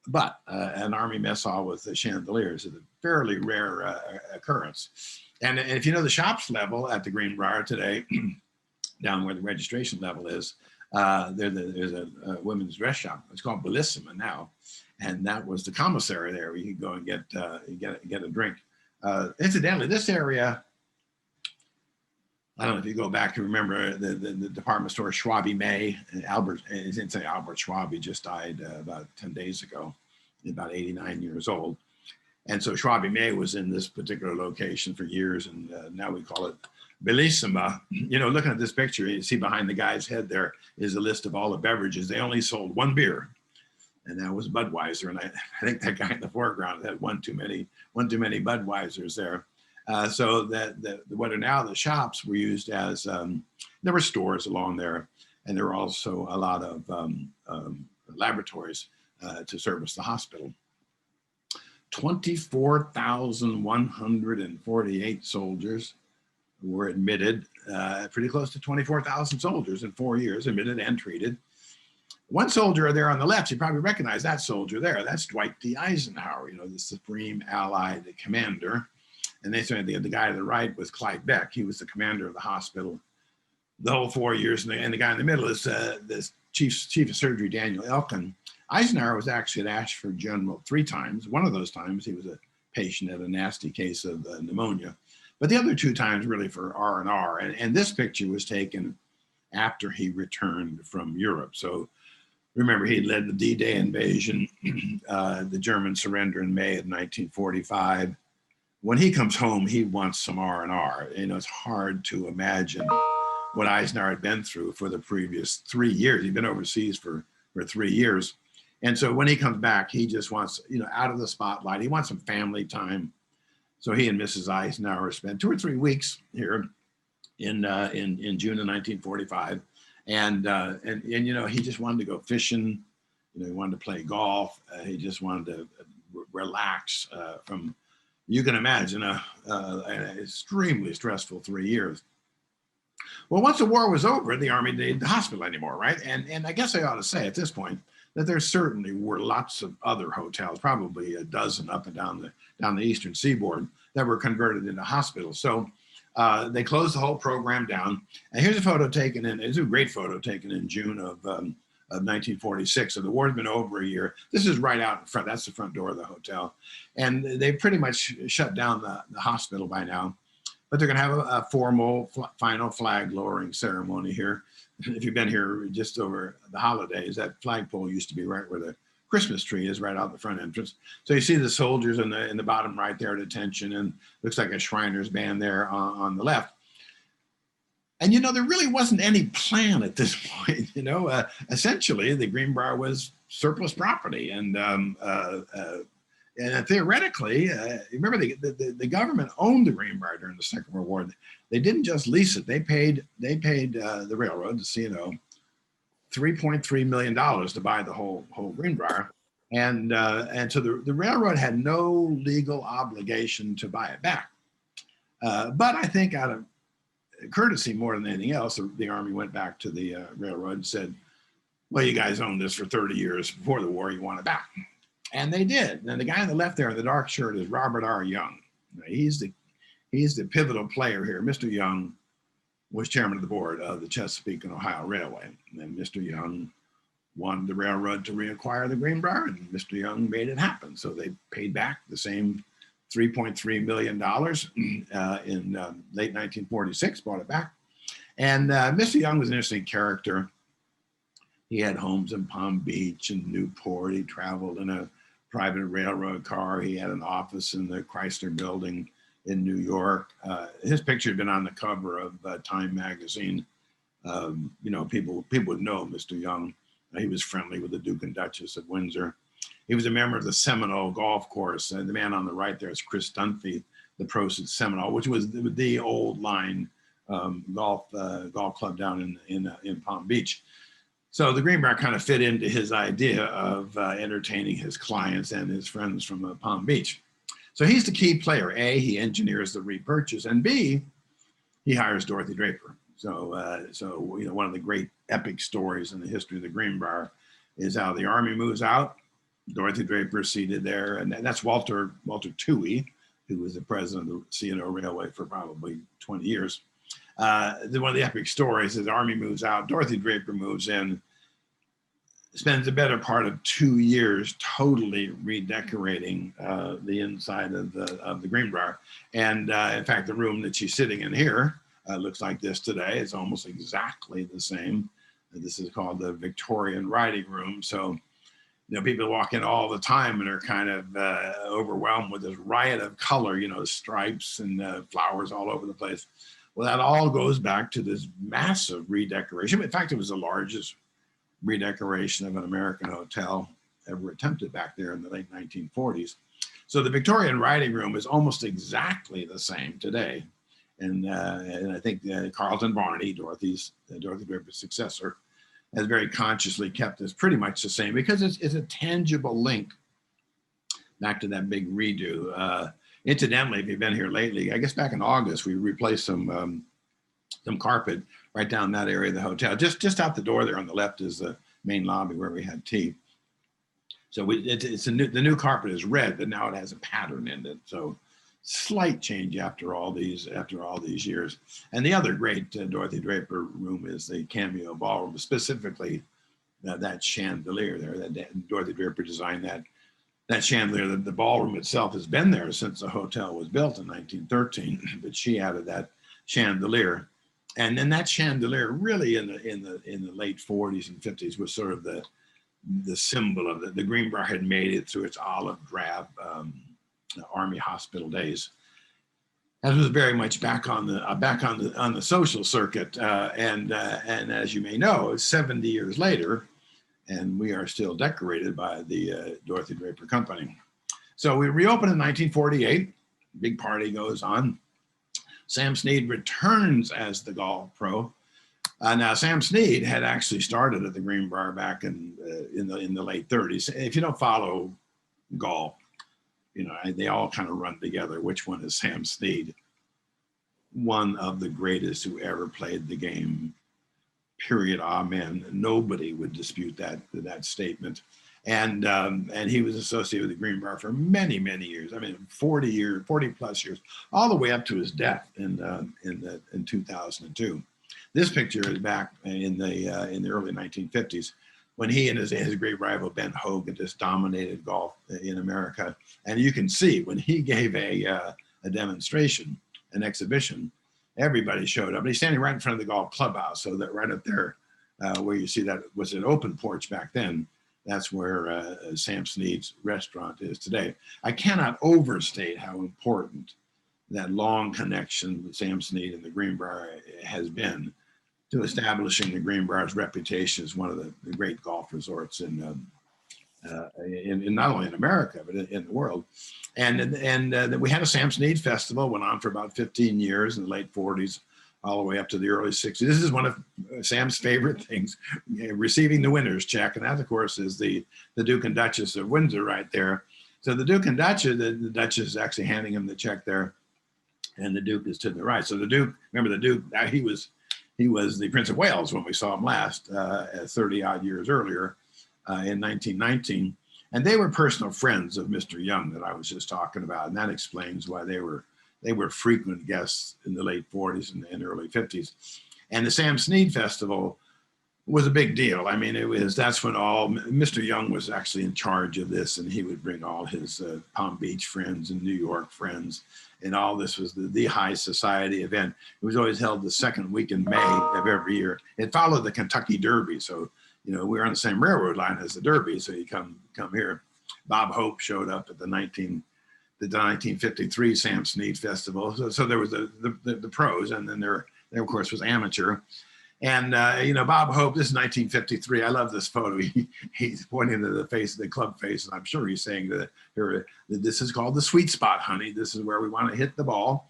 But an Army mess hall with the chandeliers is a fairly rare occurrence. And if you know the shops level at the Greenbrier today, down where the registration level is, there's a women's dress shop. It's called Bellissima now. And that was the commissary there where you could go and get a drink. Incidentally, this area, I don't know if you go back and remember the department store Schwabe May. Albert Schwab, he just died about 10 days ago, about 89 years old. And so Schwabe May was in this particular location for years, and now we call it Bellissima. Looking at this picture, you see behind the guy's head there is a list of all the beverages. They only sold one beer, and that was Budweiser. And I think that guy in the foreground had one too many Budweisers there. So that what are now the shops were used as, there were stores along there, and there were also a lot of laboratories to service the hospital. 24,148 soldiers were admitted, pretty close to 24,000 soldiers in 4 years, admitted and treated. One soldier there on the left, you probably recognize that soldier there. That's Dwight D. Eisenhower, the Supreme Allied Commander. And they said the guy to the right was Clyde Beck. He was the commander of the hospital the whole 4 years. And the guy in the middle is this chief of surgery, Daniel Elkin. Eisenhower was actually at Ashford General 3 times. One of those times he was a patient at a nasty case of pneumonia, but the other 2 times really for R&R. And this picture was taken after he returned from Europe. So remember, he led the D-Day invasion, the German surrender in May of 1945. When he comes home, he wants some R&R. You know, it's hard to imagine what Eisenhower had been through for the previous 3 years. He'd been overseas for 3 years. And so when he comes back, he just wants, you know, out of the spotlight. He wants some family time. So he and Mrs. Eisenhower spent 2 or 3 weeks here in June of 1945. And you know, he just wanted to go fishing. You know, he wanted to play golf. He just wanted to relax from, you can imagine, an extremely stressful 3 years. Well, once the war was over, the Army didn't need the hospital anymore, right? And I guess I ought to say at this point that there certainly were lots of other hotels, probably a dozen up and down the eastern seaboard, that were converted into hospitals. So they closed the whole program down. And here's a photo taken in, it's a great photo taken in June of 1946. So the war's been over a year. This is right out in front. That's the front door of the hotel. And they pretty much shut down the hospital by now. But they're going to have a formal final flag lowering ceremony here. If you've been here just over the holidays, that flagpole used to be right where the Christmas tree is, right out the front entrance. So you see the soldiers in the bottom right there at attention, and looks like a Shriners band there on the left. And you know, there really wasn't any plan at this point. You know, essentially the Greenbrier was surplus property, and theoretically, remember the government owned the Greenbrier during the Second World War. They didn't just lease it; they paid the railroad, the C&O, $3.3 million to buy the whole Greenbrier, and so the railroad had no legal obligation to buy it back. But I think out of courtesy more than anything else, the Army went back to the railroad and said, "Well, you guys owned this for 30 years before the war. You want it back." And they did. And the guy on the left there in the dark shirt is Robert R. Young. He's the pivotal player here. Mr. Young was chairman of the board of the Chesapeake and Ohio Railway. And then Mr. Young wanted the railroad to reacquire the Greenbrier, and Mr. Young made it happen. So they paid back the same $3.3 million in late 1946, bought it back. And Mr. Young was an interesting character. He had homes in Palm Beach and Newport. He traveled in a private railroad car. He had an office in the Chrysler Building in New York. His picture had been on the cover of Time magazine. You know, people would know Mr. Young. He was friendly with the Duke and Duchess of Windsor. He was a member of the Seminole Golf Course. The man on the right there is Chris Dunphy, the pros at Seminole, which was the old line golf club down in Palm Beach. So the Greenbrier kind of fit into his idea of entertaining his clients and his friends from Palm Beach. So he's the key player. A, he engineers the repurchase, and B, he hires Dorothy Draper. So you know, one of the great epic stories in the history of the Greenbrier is how the Army moves out. Dorothy Draper is seated there, and that's Walter Toohey, who was the president of the C&O Railway for probably 20 years. One of the epic stories is the Army moves out, Dorothy Draper moves in, spends the better part of 2 years totally redecorating the inside of the Greenbrier. And in fact, the room that she's sitting in here looks like this today. It's almost exactly the same. This is called the Victorian Writing Room. So, you know, people walk in all the time and are kind of overwhelmed with this riot of color, you know, stripes and flowers all over the place. Well, that all goes back to this massive redecoration. In fact, it was the largest redecoration of an American hotel ever attempted back there in the late 1940s. So the Victorian Writing Room is almost exactly the same today. And I think Carlton Varney, Dorothy Draper's successor, has very consciously kept this pretty much the same because it's a tangible link back to that big redo. Incidentally, if you've been here lately, I guess back in August, we replaced some carpet right down that area of the hotel. Just out the door there on the left is the main lobby where we had tea. So the new carpet is red, but now it has a pattern in it. So slight change after all these years. And the other great Dorothy Draper room is the Cameo Ballroom, specifically that chandelier there. That Dorothy Draper designed that chandelier. The ballroom itself has been there since the hotel was built in 1913, but she added that chandelier. And then that chandelier really in the late 40s and 50s was sort of the symbol of the Greenbrier had made it through its olive drab Army hospital days. That was very much back on the social circuit, and as you may know, 70 years later, and we are still decorated by the Dorothy Draper Company. So we reopened in 1948. Big party goes on. Sam Snead returns as the golf pro. Now Sam Snead had actually started at the Greenbrier back in the late 30s. If you don't follow golf, you know, they all kind of run together. Which one is Sam Snead? One of the greatest who ever played the game, period, amen. Nobody would dispute that statement. And he was associated with the Greenbrier for many, many years. I mean, 40 plus years, all the way up to his death in 2002. This picture is back in the early 1950s, when he and his great rival Ben Hogue had just dominated golf in America. And you can see when he gave a demonstration, an exhibition, everybody showed up. And he's standing right in front of the golf clubhouse, so that right up there where you see that was an open porch back then, that's where Sam Snead's restaurant is today. I cannot overstate how important that long connection with Sam Snead and the Greenbrier has been to establishing the Greenbrier's reputation as one of the great golf resorts in not only in America, but in the world. And we had a Sam Snead festival, went on for about 15 years in the late 40s, all the way up to the early 60s. This is one of Sam's favorite things, receiving the winner's check. And that, of course, is the Duke and Duchess of Windsor right there. So the Duke and Duchess, the Duchess is actually handing him the check there, and the Duke is to the right. So the Duke, remember the Duke, he was the Prince of Wales when we saw him last, 30 odd years earlier in 1919. And they were personal friends of Mr. Young that I was just talking about. And that explains why they were frequent guests in the late 40s and early 50s. And the Sam Snead Festival was a big deal. I mean, that's when Mr. Young was actually in charge of this, and he would bring all his Palm Beach friends and New York friends, and all this was the high society event. It was always held the second week in May of every year. It followed the Kentucky Derby, so you know we're on the same railroad line as the Derby. So you come here. Bob Hope showed up at the 1953 Sam Snead Festival. So there was the pros, and then there of course was amateur. And you know, Bob Hope, this is 1953. I love this photo. He's pointing to the face, the club face, and I'm sure he's saying to her, "This is called the sweet spot, honey. This is where we want to hit the ball."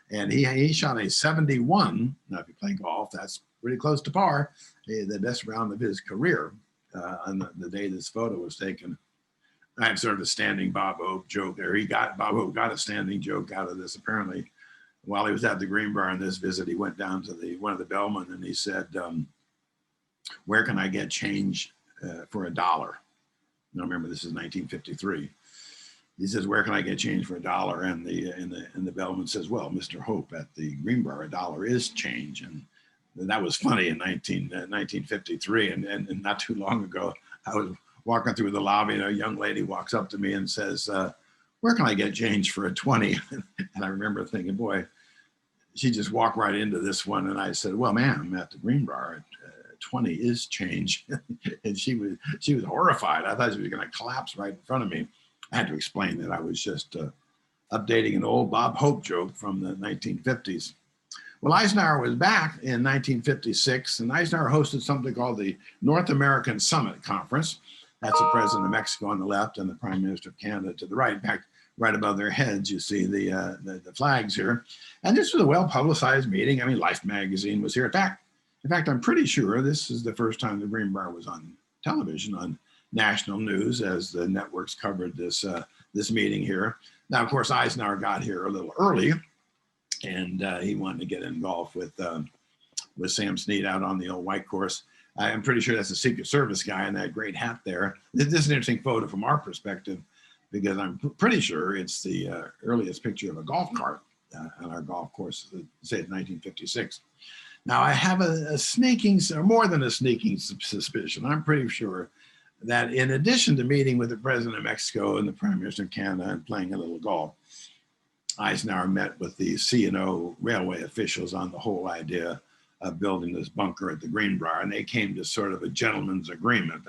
And he shot a 71. Now, if you play golf, that's pretty close to par. The best round of his career on the day this photo was taken. I have sort of a standing Bob Hope joke there. Bob Hope got a standing joke out of this. Apparently, while he was at the Greenbrier on this visit, he went down to one of the bellmen and he said, "Where can I get change for $1?" Now remember, this is 1953. He says, "Where can I get change for $1?" And the bellman says, "Well, Mr. Hope, at the Greenbrier, $1 is change." And that was funny in 1953. And not too long ago, I was walking through the lobby and a young lady walks up to me and says, "Where can I get change for a 20?" And I remember thinking, boy, she just walked right into this one. And I said, "Well, ma'am, at the Greenbrier, 20 is change." And she was horrified. I thought she was going to collapse right in front of me. I had to explain that I was just updating an old Bob Hope joke from the 1950s. Well, Eisenhower was back in 1956, and Eisenhower hosted something called the North American Summit Conference. That's the president of Mexico on the left and the prime minister of Canada to the right. In fact, right above their heads, you see the flags here. And this was a well-publicized meeting. I mean, Life magazine was here. In fact, I'm pretty sure this is the first time the Greenbrier was on television, on national news, as the networks covered this meeting here. Now, of course, Eisenhower got here a little early, and he wanted to get in golf with Sam Snead out on the old white course. I'm pretty sure that's a Secret Service guy in that great hat there. This is an interesting photo from our perspective, because I'm pretty sure it's the earliest picture of a golf cart on our golf course, say it's 1956. Now, I have a sneaking, or more than a sneaking suspicion, I'm pretty sure that in addition to meeting with the president of Mexico and the prime minister of Canada and playing a little golf, Eisenhower met with the C&O railway officials on the whole idea of building this bunker at the Greenbrier, and they came to sort of a gentleman's agreement.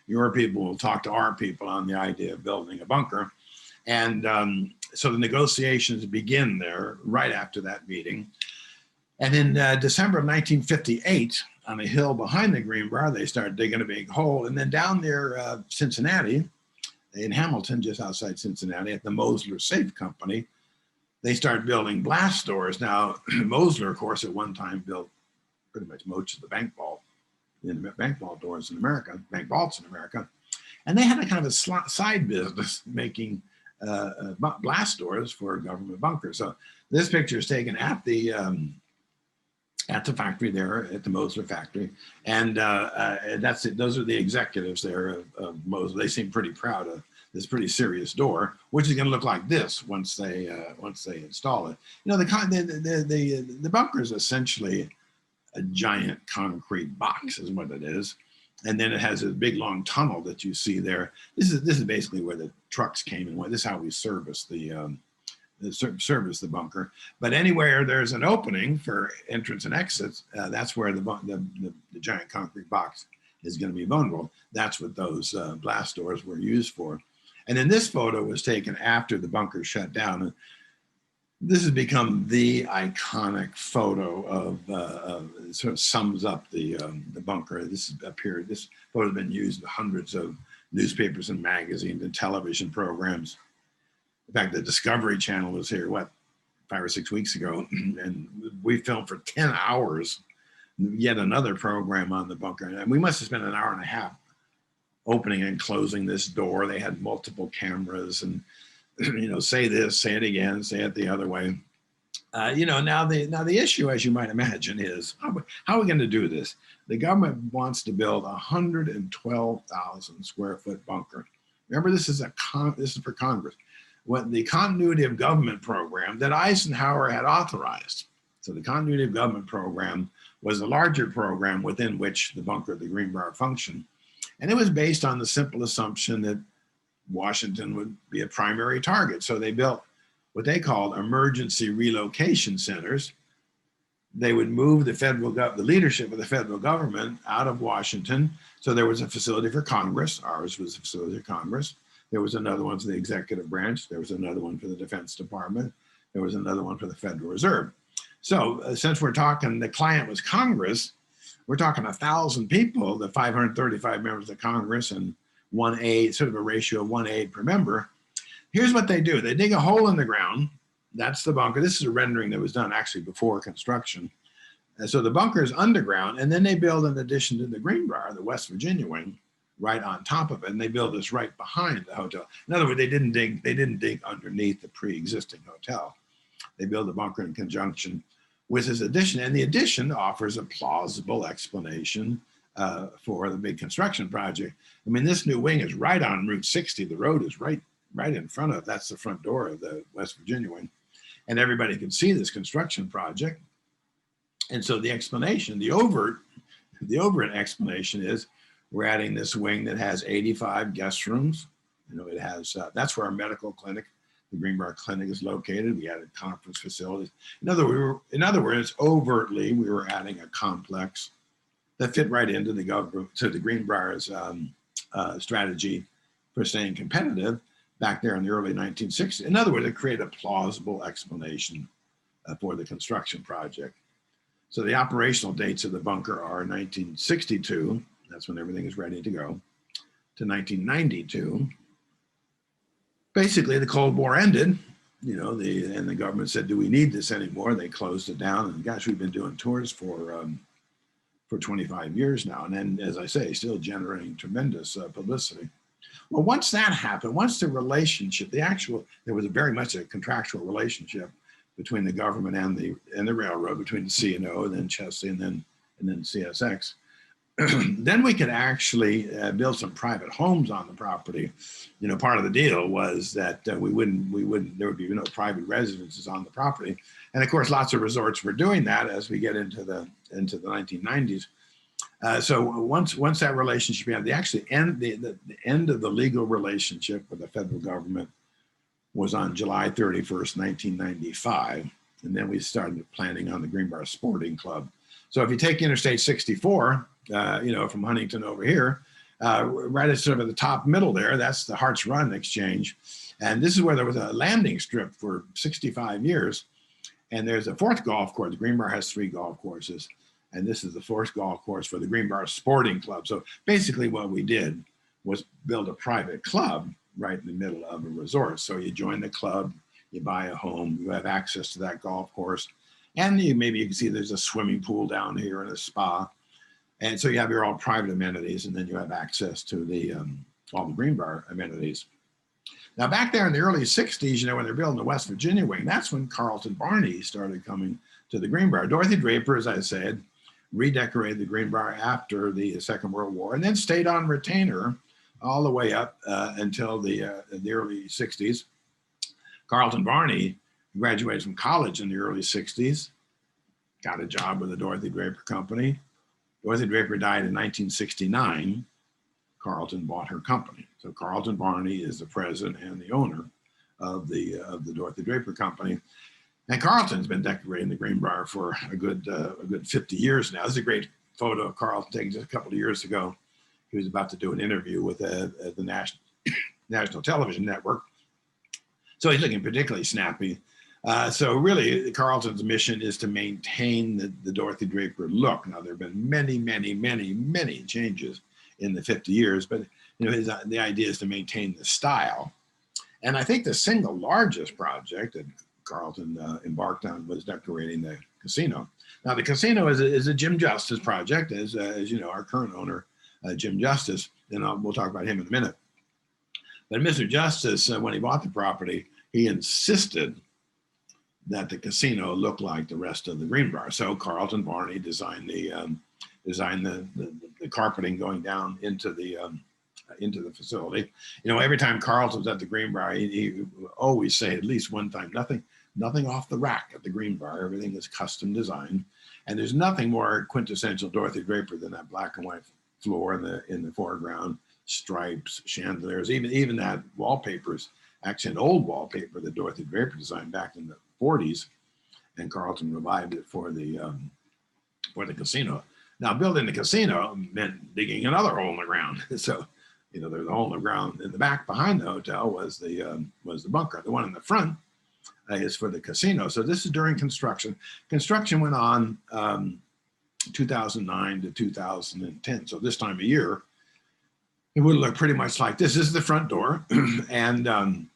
Your people will talk to our people on the idea of building a bunker. And so the negotiations begin there right after that meeting. And in December of 1958, on a hill behind the Greenbrier, they started digging a big hole. And then down near Cincinnati, in Hamilton, just outside Cincinnati, at the Mosler Safe Company, they started building blast doors. Now, Mosler, of course, at one time built pretty much most of the bank vault doors in America, bank vaults in America. And they had a kind of a side business making blast doors for government bunkers. So this picture is taken at the factory there, at the Mosler factory. And that's it. Those are the executives there of Mosler. They seem pretty proud of this pretty serious door, which is going to look like this once they install it. You know, the bunker is essentially a giant concrete box, is what it is, and then it has a big long tunnel that you see there. This is basically where the trucks came and went. This is how we service the bunker. But anywhere there's an opening for entrance and exits, that's where the giant concrete box is going to be vulnerable. That's what those blast doors were used for. And then this photo was taken after the bunker shut down. And this has become the iconic photo of it sort of sums up the bunker. This photo has been used in hundreds of newspapers and magazines and television programs. In fact, the Discovery Channel was here, 5 or 6 weeks ago, and we filmed for 10 hours, yet another program on the bunker. And we must have spent an hour and a half opening and closing this door. They had multiple cameras and, you know, say this, say it again, say it the other way. You know, now the issue, as you might imagine, is how are we going to do this? The government wants to build a 112,000 square foot bunker. Remember, this is for Congress. What the continuity of government program that Eisenhower had authorized. So the continuity of government program was a larger program within which the bunker of the Greenbrier functioned. And it was based on the simple assumption that Washington would be a primary target. So they built what they called emergency relocation centers. They would move the leadership of the federal government out of Washington. So there was a facility for Congress. Ours was a facility for Congress. There was another one for the executive branch. There was another one for the Defense Department. There was another one for the Federal Reserve. So since we're talking, the client was Congress, we're talking 1,000 people, the 535 members of Congress, and 1 aide, sort of a ratio of 1 aide per member. Here's what they do. They dig a hole in the ground. That's the bunker. This is a rendering that was done actually before construction. And so the bunker is underground, and then they build an addition to the Greenbrier, the West Virginia wing, right on top of it, and they build this right behind the hotel. In other words, they didn't dig underneath the pre-existing hotel. They build the bunker in conjunction with his addition, and the addition offers a plausible explanation for the big construction project. I mean, this new wing is right on Route 60. The road is right in front of, that's the front door of the West Virginia wing, and everybody can see this construction project. And so the explanation, the overt explanation is, we're adding this wing that has 85 guest rooms. You know, it has, that's where our medical clinic, the Greenbrier Clinic, is located. We added conference facilities. In other words, overtly, we were adding a complex that fit right into the Greenbrier's strategy for staying competitive back there in the early 1960s. In other words, it created a plausible explanation for the construction project. So the operational dates of the bunker are 1962. That's when everything is ready to go, to 1992. Basically, the Cold War ended, you know, and the government said, do we need this anymore? They closed it down, and gosh, we've been doing tours for 25 years now. And then, as I say, still generating tremendous publicity. Well, once that happened, once the relationship, there was very much a contractual relationship between the government and the railroad, between the C&O and then Chesley and then CSX. then we could actually build some private homes on the property. You know, part of the deal was that there would be no private residences on the property. And of course, lots of resorts were doing that as we get into the 1990s. So once that relationship began, the end of the legal relationship with the federal government was on July 31st, 1995. And then we started planning on the Greenbrier Sporting Club. So if you take Interstate 64, you know, from Huntington over here, right at sort of the top middle there, that's the Hart's Run Exchange. And this is where there was a landing strip for 65 years. And there's a fourth golf course. Greenbrier has 3 golf courses. And this is the 4th golf course for the Greenbrier Sporting Club. So basically what we did was build a private club right in the middle of a resort. So you join the club, you buy a home, you have access to that golf course. And maybe you can see there's a swimming pool down here and a spa. And so you have your own private amenities, and then you have access to the all the Greenbrier amenities. Now, back there in the early 60s, you know, when they're building the West Virginia wing, that's when Carlton Barney started coming to the Greenbrier. Dorothy Draper, as I said, redecorated the Greenbrier after the Second World War, and then stayed on retainer all the way up until the early 60s. Carlton Barney graduated from college in the early 60s, got a job with the Dorothy Draper Company. Dorothy Draper died in 1969. Carlton bought her company. So Carlton Barney is the president and the owner of the Dorothy Draper Company. And Carlton's been decorating the Greenbrier for a good 50 years now. This is a great photo of Carlton taken just a couple of years ago. He was about to do an interview with the National Television Network. So he's looking particularly snappy. So really, Carlton's mission is to maintain the Dorothy Draper look. Now, there have been many, many, many, many changes in the 50 years, but you know, the idea is to maintain the style. And I think the single largest project that Carlton embarked on was decorating the casino. Now, the casino is a Jim Justice project, as you know, our current owner, Jim Justice, and we'll talk about him in a minute. But Mr. Justice, when he bought the property, he insisted that the casino looked like the rest of the Greenbrier. So Carlton Barney designed the carpeting going down into the facility. You know, every time Carlton was at the Greenbrier, he would always say at least one time, nothing off the rack at the Greenbrier. Everything is custom designed, and there's nothing more quintessential Dorothy Draper than that black and white floor in the foreground, stripes, chandeliers, even that wallpaper is actually an old wallpaper that Dorothy Draper designed back in the 40s, and Carlton revived it for the casino. Now, building the casino meant digging another hole in the ground. So, you know, there's a hole in the ground in the back behind the hotel was the bunker. The one in the front is for the casino. So this is during construction. Construction went on 2009 to 2010. So this time of year, it would look pretty much like this. This is the front door, and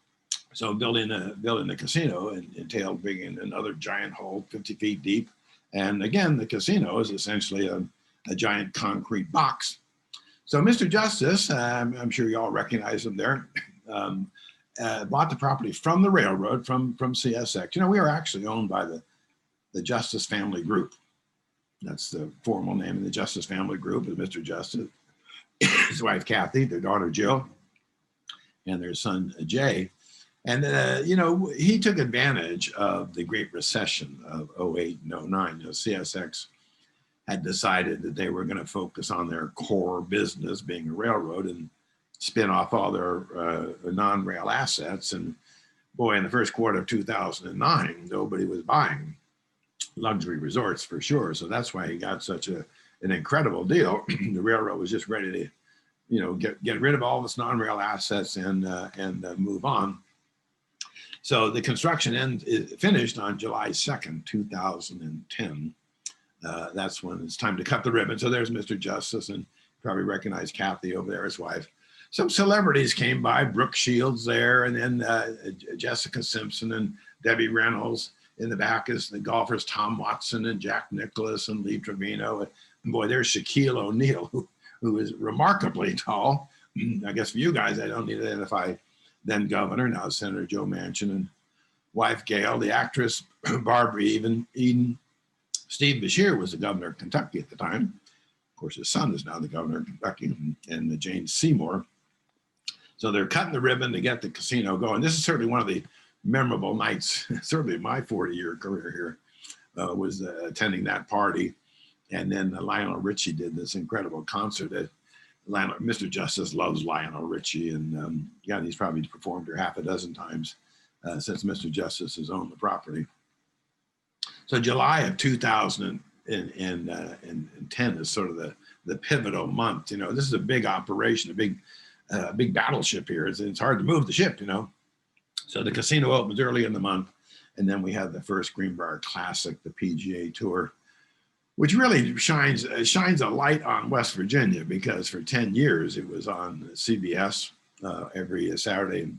so building the casino entailed digging another giant hole 50 feet deep. And again, the casino is essentially a giant concrete box. So Mr. Justice, I'm sure you all recognize him there, bought the property from the railroad, from CSX. You know, we are actually owned by the Justice Family Group. That's the formal name of the Justice Family Group, is Mr. Justice, his wife Kathy, their daughter Jill, and their son Jay. And, you know, he took advantage of the Great Recession of 08 and 09. You know, CSX had decided that they were going to focus on their core business, being a railroad, and spin off all their non-rail assets. And boy, in the first quarter of 2009, nobody was buying luxury resorts for sure. So that's why he got such an incredible deal. The railroad was just ready to, you know, get rid of all its non-rail assets and move on. So the construction finished on July 2nd, 2010. That's when it's time to cut the ribbon. So there's Mr. Justice, and you probably recognize Kathy over there, his wife. Some celebrities came by, Brooke Shields there, and then Jessica Simpson and Debbie Reynolds. In the back is the golfers Tom Watson and Jack Nicklaus and Lee Trevino. And boy, there's Shaquille O'Neal, who is remarkably tall. I guess for you guys, I don't need to identify then governor, now Senator Joe Manchin, and wife Gail, the actress Barbara Eden. Steve Beshear was the governor of Kentucky at the time. Of course, his son is now the governor of Kentucky, and James Seymour. So they're cutting the ribbon to get the casino going. This is certainly one of the memorable nights, certainly my 40-year career here, was attending that party. And then Lionel Richie did this incredible concert. Mr. Justice loves Lionel Richie, and he's probably performed here half a dozen times since Mr. Justice has owned the property. So July of 2010 is sort of the pivotal month. You know, this is a big operation, a big battleship here. It's hard to move the ship, you know. So the casino opens early in the month, and then we have the first Greenbrier Classic, the PGA Tour, which really shines a light on West Virginia, because for 10 years it was on CBS every Saturday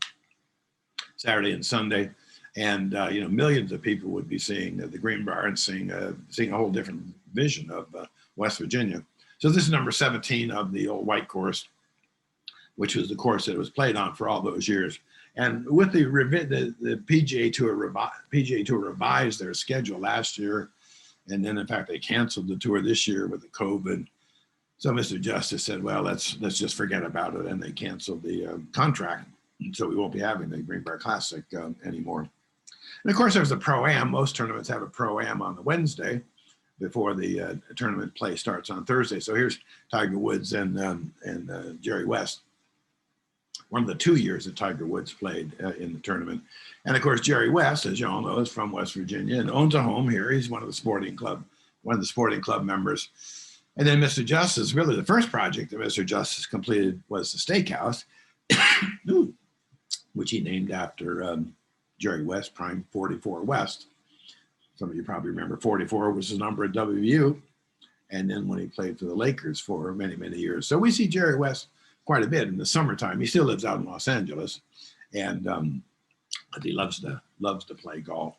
and Sunday, and millions of people would be seeing the Greenbrier and seeing a whole different vision of West Virginia. So this is number 17 of the old white course, which was the course that it was played on for all those years. And with the PGA Tour revised their schedule last year, and then in fact they canceled the tour this year with the COVID. So Mr. Justice said, well, let's just forget about it, and they canceled the contract. So we won't be having the Greenbrier Classic anymore. And of course, there's a Pro-Am. Most tournaments have a Pro-Am on the Wednesday before the tournament play starts on Thursday. So here's Tiger Woods and Jerry West. One of the 2 years that Tiger Woods played in the tournament. And of course, Jerry West, as you all know, is from West Virginia and owns a home here. He's one of the sporting club members. And then Mr. Justice, really the first project that Mr. Justice completed was the steakhouse, which he named after Jerry West, Prime 44 West. Some of you probably remember 44 was his number at WVU. And then when he played for the Lakers for many, many years. So we see Jerry West quite a bit in the summertime. He still lives out in Los Angeles, and he loves to play golf.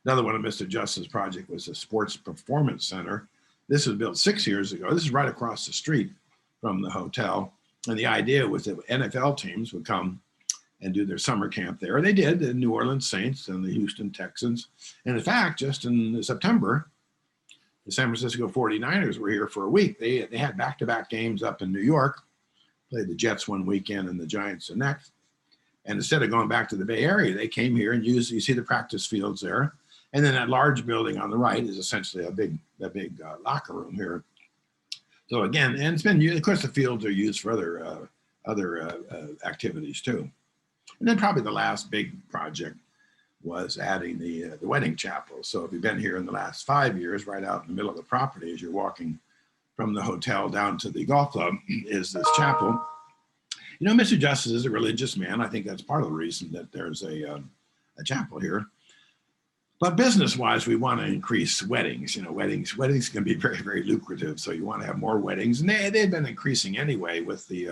Another one of Mr. Justice's project was the Sports Performance Center. This was built 6 years ago. This is right across the street from the hotel. And the idea was that NFL teams would come and do their summer camp there. They did, the New Orleans Saints and the Houston Texans. And in fact, just in September, the San Francisco 49ers were here for a week. They had back-to-back games up in New York, played the Jets one weekend and the Giants the next. And instead of going back to the Bay Area, they came here and you see the practice fields there. And then that large building on the right is essentially a big locker room here. So again, and it's been, of course, the fields are used for other activities too. And then probably the last big project was adding the wedding chapel. So if you've been here in the last 5 years, right out in the middle of the property as you're walking from the hotel down to the golf club is this chapel. You know, Mr. Justice is a religious man. I think that's part of the reason that there's a chapel here. But business-wise, we want to increase weddings. You know, weddings can be very, very lucrative. So you want to have more weddings. And they've been increasing anyway with the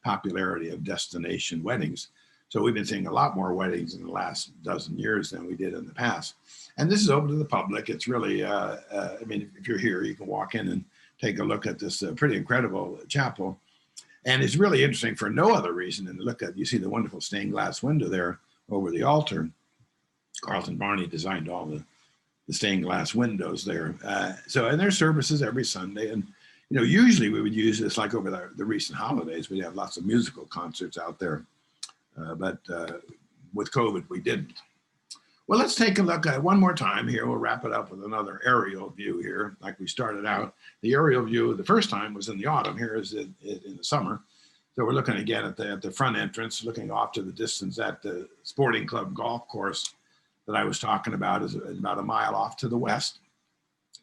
popularity of destination weddings. So we've been seeing a lot more weddings in the last dozen years than we did in the past. And this is open to the public. It's really, I mean, if you're here, you can walk in and take a look at this pretty incredible chapel. And it's really interesting for no other reason than to look at, you see the wonderful stained glass window there over the altar. Carlton Barney designed all the stained glass windows there. And there's services every Sunday. And, you know, usually we would use this like over the recent holidays. We'd have lots of musical concerts out there. But with COVID, we didn't. Well, let's take a look at it one more time here. We'll wrap it up with another aerial view here, like we started out. The aerial view the first time was in the autumn. Here is in the summer. So we're looking again at the front entrance, looking off to the distance at the Sporting Club golf course that I was talking about is about a mile off to the west.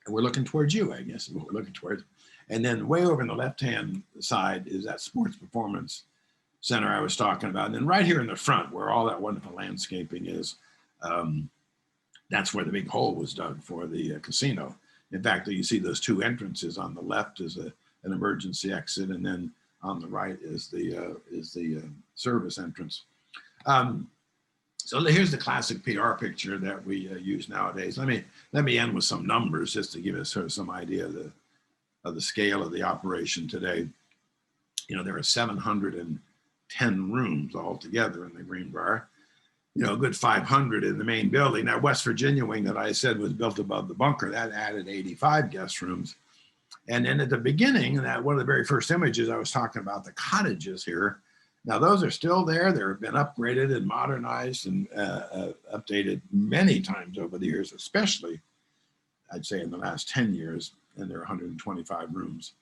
And we're looking towards you, I guess, is what we're looking towards. And then way over on the left-hand side is that Sports Performance Center I was talking about. And then right here in the front, where all that wonderful landscaping is, that's where the big hole was dug for the casino. In fact, you see those two entrances. On the left is an emergency exit, and then on the right is the service entrance. So here's the classic PR picture that we use nowadays. Let me end with some numbers just to give us sort of some idea of the scale of the operation today. You know, there are 710 rooms altogether in the Greenbrier. You know, a good 500 in the main building. That West Virginia wing that I said was built above the bunker, that added 85 guest rooms. And then at the beginning, that one of the very first images I was talking about, the cottages here. Now those are still there. They've been upgraded and modernized and updated many times over the years, especially I'd say in the last 10 years, and there are 125 rooms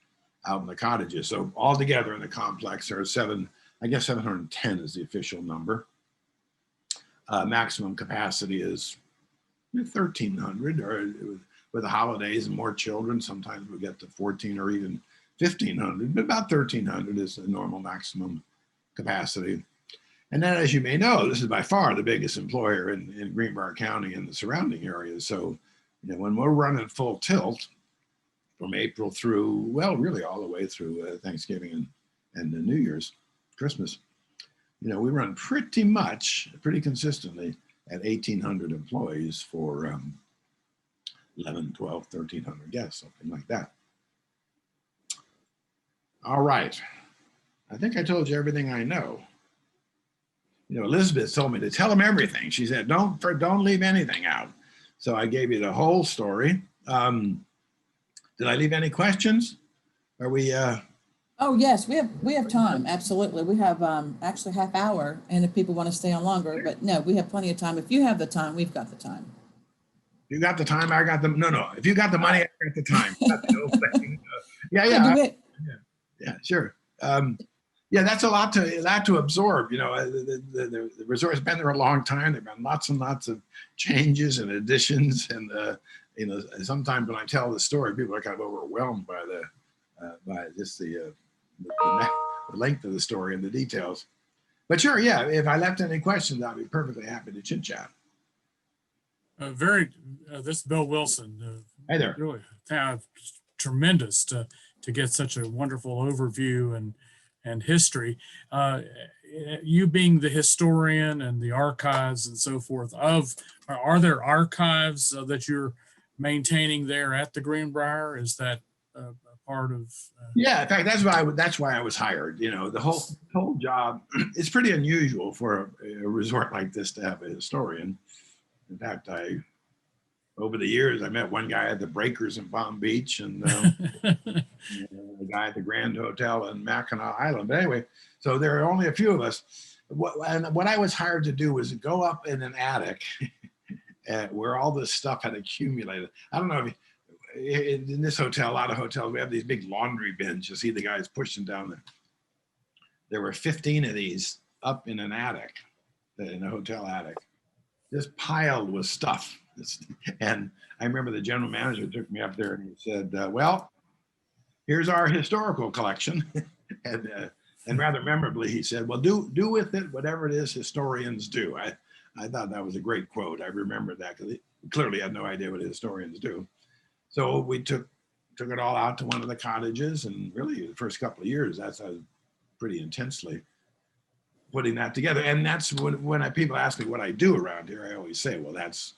out in the cottages. So altogether in the complex, there are 710 is the official number. Maximum capacity is 1,300, or with the holidays and more children, sometimes we get to 14 or even 1,500, but about 1,300 is the normal maximum capacity. And then, as you may know, this is by far the biggest employer in Greenbrier County and the surrounding areas. So, when we're running full tilt from April through, well, really all the way through Thanksgiving and the New Year's, Christmas, we run pretty consistently at 1,800 employees for 11, 12, 1,300 guests, something like that. All right. I think I told you everything I know. Elizabeth told me to tell them everything. She said, don't leave anything out. So I gave you the whole story. Did I leave any questions? Are we? Oh yes, we have time. Absolutely, we have actually half hour, and if people want to stay on longer, but no, we have plenty of time. If you have the time, we've got the time. You got the time. I got the no. If you got the money, I got the time. Yeah, sure. Yeah, that's a lot to absorb. The resort's been there a long time. There've been lots and lots of changes and additions, and sometimes when I tell the story, people are kind of overwhelmed by just the length of the story and the details. But sure, yeah. If I left any questions, I'd be perfectly happy to chit chat. This is Bill Wilson. Hey there. Really tremendous to get such a wonderful overview and history. You being the historian and the archives and so forth are there archives that you're maintaining there at the Greenbrier? Is that a part of? Yeah, in fact, that's why I was hired. The whole job. It's pretty unusual for a resort like this to have a historian. In fact, over the years, I met one guy at the Breakers in Palm Beach and a guy at the Grand Hotel in Mackinac Island. But anyway, so there are only a few of us. What I was hired to do was go up in an attic where all this stuff had accumulated. I don't know if in this hotel, a lot of hotels, we have these big laundry bins. You see the guys pushing down there. There were 15 of these up in an attic, in a hotel attic, just piled with stuff. And I remember the general manager took me up there and he said, well, here's our historical collection. and rather memorably, he said, well, do with it whatever it is historians do. I thought that was a great quote. I remember that because he clearly had no idea what historians do. So we took it all out to one of the cottages, and really the first couple of years, that's pretty intensely putting that together. And that's when people ask me what I do around here, I always say, well, that's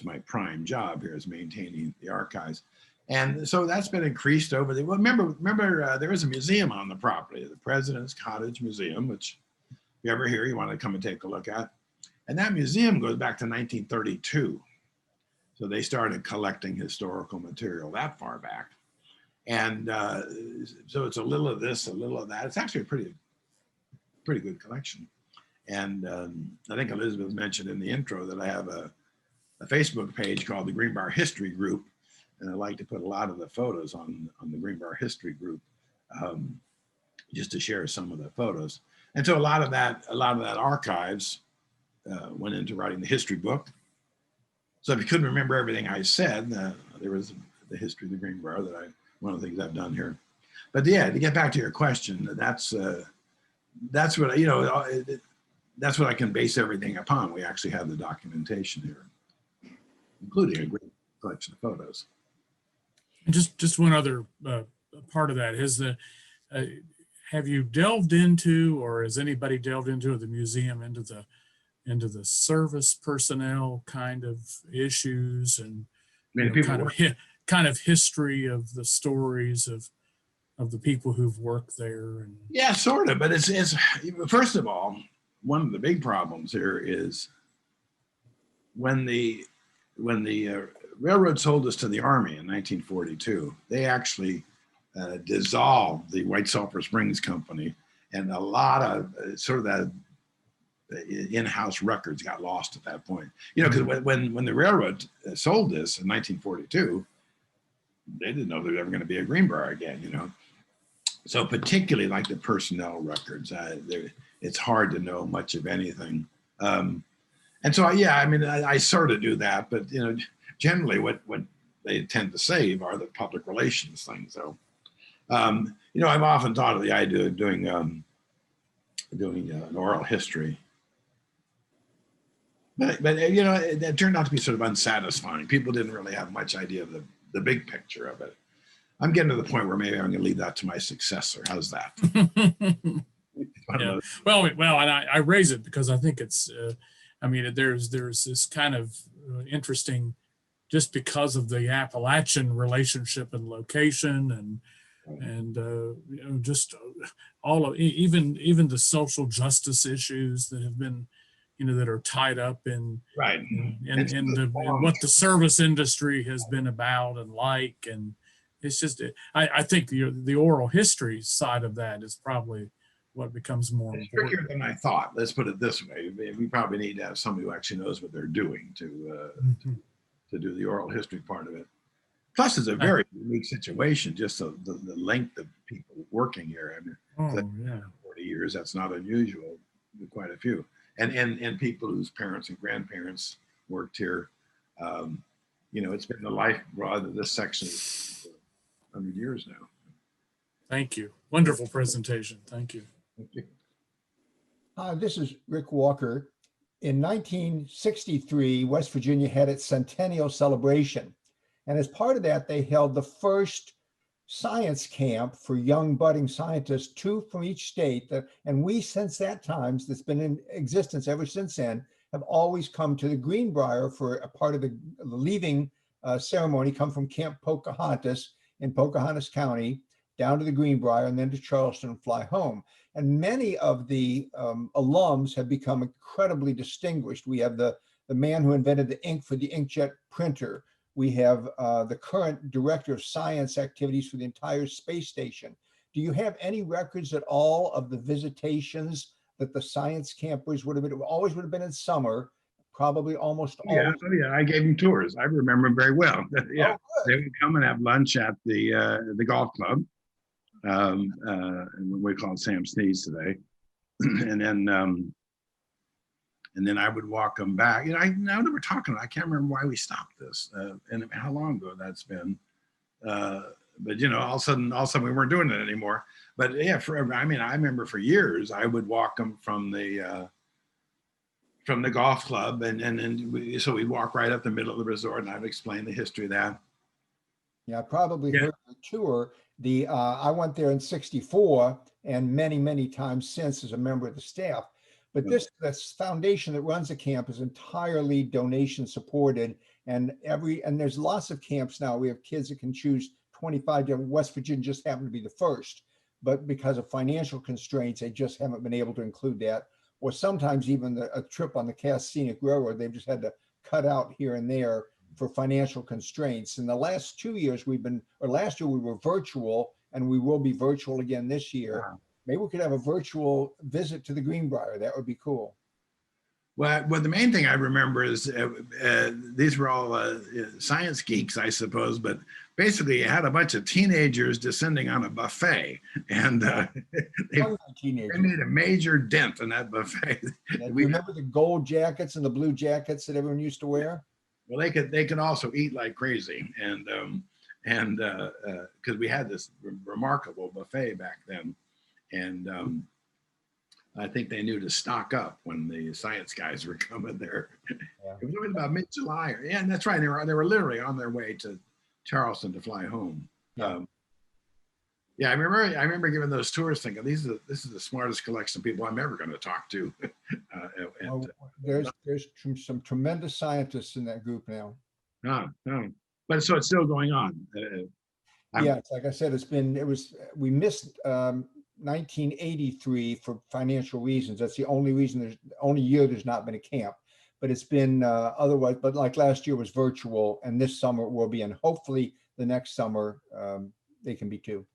my prime job here, is maintaining the archives. And so that's been increased over the, well, remember there is a museum on the property, the President's Cottage Museum, which if you're ever here, you want to come and take a look at. And that museum goes back to 1932. So they started collecting historical material that far back. And so it's a little of this, a little of that. It's actually a pretty good collection. And I think Elizabeth mentioned in the intro that I have a Facebook page called the Greenbrier History Group. And I like to put a lot of the photos on the Greenbrier History Group, just to share some of the photos. And so a lot of that archives went into writing the history book. So if you couldn't remember everything I said, there was the history of the Greenbrier one of the things I've done here. But yeah, to get back to your question, that's what that's what I can base everything upon. We actually have the documentation here, including a great collection of photos. And just one other part of that is have you delved into, or has anybody delved into the museum, into the service personnel kind of issues and kind of history of the stories of the people who've worked there? And yeah, sort of, but it's first of all, one of the big problems here is when the railroad sold us to the Army in 1942. They actually dissolved the White Sulphur Springs Company, and a lot of sort of that in-house records got lost at that point. You know, because when the railroad sold this in 1942, they didn't know there was ever going to be a Greenbrier again. You know, so particularly like the personnel records, it's hard to know much of anything. And so, yeah, I mean, I sort of do that, but you know, generally, what they tend to save are the public relations things. So, you know, I've often thought of the idea of doing an oral history. But you know, it turned out to be sort of unsatisfying. People didn't really have much idea of the big picture of it. I'm getting to the point where maybe I'm going to leave that to my successor. How's that? Yeah. Well, and I raise it because I think it's, I mean, there's this kind of interesting, just because of the Appalachian relationship and location and you know, just all of even the social justice issues that have been, you know, that are tied up in right in what the service industry has been about and like, and it's just I think the oral history side of that is probably what becomes more it's important. trickier than I thought. Let's put it this way: we probably need to have somebody who actually knows what they're doing to do the oral history part of it. Plus, it's a very unique situation. Just the length of people working here. I mean, 40 years. That's not unusual. Quite a few. And people whose parents and grandparents worked here. You know, it's been the lifeblood of this section for 100 years now. Thank you. Wonderful presentation. Thank you. Thank you. This is Rick Walker. In 1963, West Virginia had its centennial celebration. And as part of that, they held the first science camp for young budding scientists, 2 from each state. And we, since that time, that's been in existence ever since then, have always come to the Greenbrier for a part of the leaving ceremony, come from Camp Pocahontas in Pocahontas County, down to the Greenbrier, and then to Charleston and fly home. And many of the alums have become incredibly distinguished. We have the man who invented the ink for the inkjet printer. We have the current director of science activities for the entire space station. Do you have any records at all of the visitations that the science campers would have been? It always would have been in summer, probably almost always. Yeah, I gave them tours. I remember them very well. Yeah, Oh, they would come and have lunch at the golf club, and we call it Sam Sneeze today, and then I would walk them back. You know, now that we're talking, I can't remember why we stopped this and how long ago that's been. But you know, all of a sudden we weren't doing it anymore. But yeah, forever. I mean, I remember for years I would walk them from the golf club, so we'd walk right up the middle of the resort, and I'd explain the history of that. Yeah, I probably heard the tour. I went there in '64 and many times since as a member of the staff. But this foundation that runs the camp is entirely donation supported, and there's lots of camps now. We have kids that can choose 25. West Virginia just happened to be the first, but because of financial constraints, they just haven't been able to include that. Or sometimes even a trip on the Cass Scenic Railroad, they've just had to cut out here and there for financial constraints. In the last 2 years, last year we were virtual, and we will be virtual again this year. Wow. Maybe we could have a virtual visit to the Greenbrier. That would be cool. Well, the main thing I remember is these were all science geeks, I suppose, but basically you had a bunch of teenagers descending on a buffet, and they made a major dent in that buffet. Yeah, remember the gold jackets and the blue jackets that everyone used to wear? Well, they could also eat like crazy, and because we had this remarkable buffet back then. And I think they knew to stock up when the science guys were coming there. Yeah. It was only about mid-July. Yeah, and that's right. They were literally on their way to Charleston to fly home. Yeah, I remember giving those tours, thinking this is the smartest collection of people I'm ever going to talk to. There's some tremendous scientists in that group now. But so it's still going on. Yeah, like I said, we missed 1983 for financial reasons. That's the only year there's not been a camp. but it's been otherwise, but like last year was virtual, and this summer will be, and hopefully the next summer they can be too.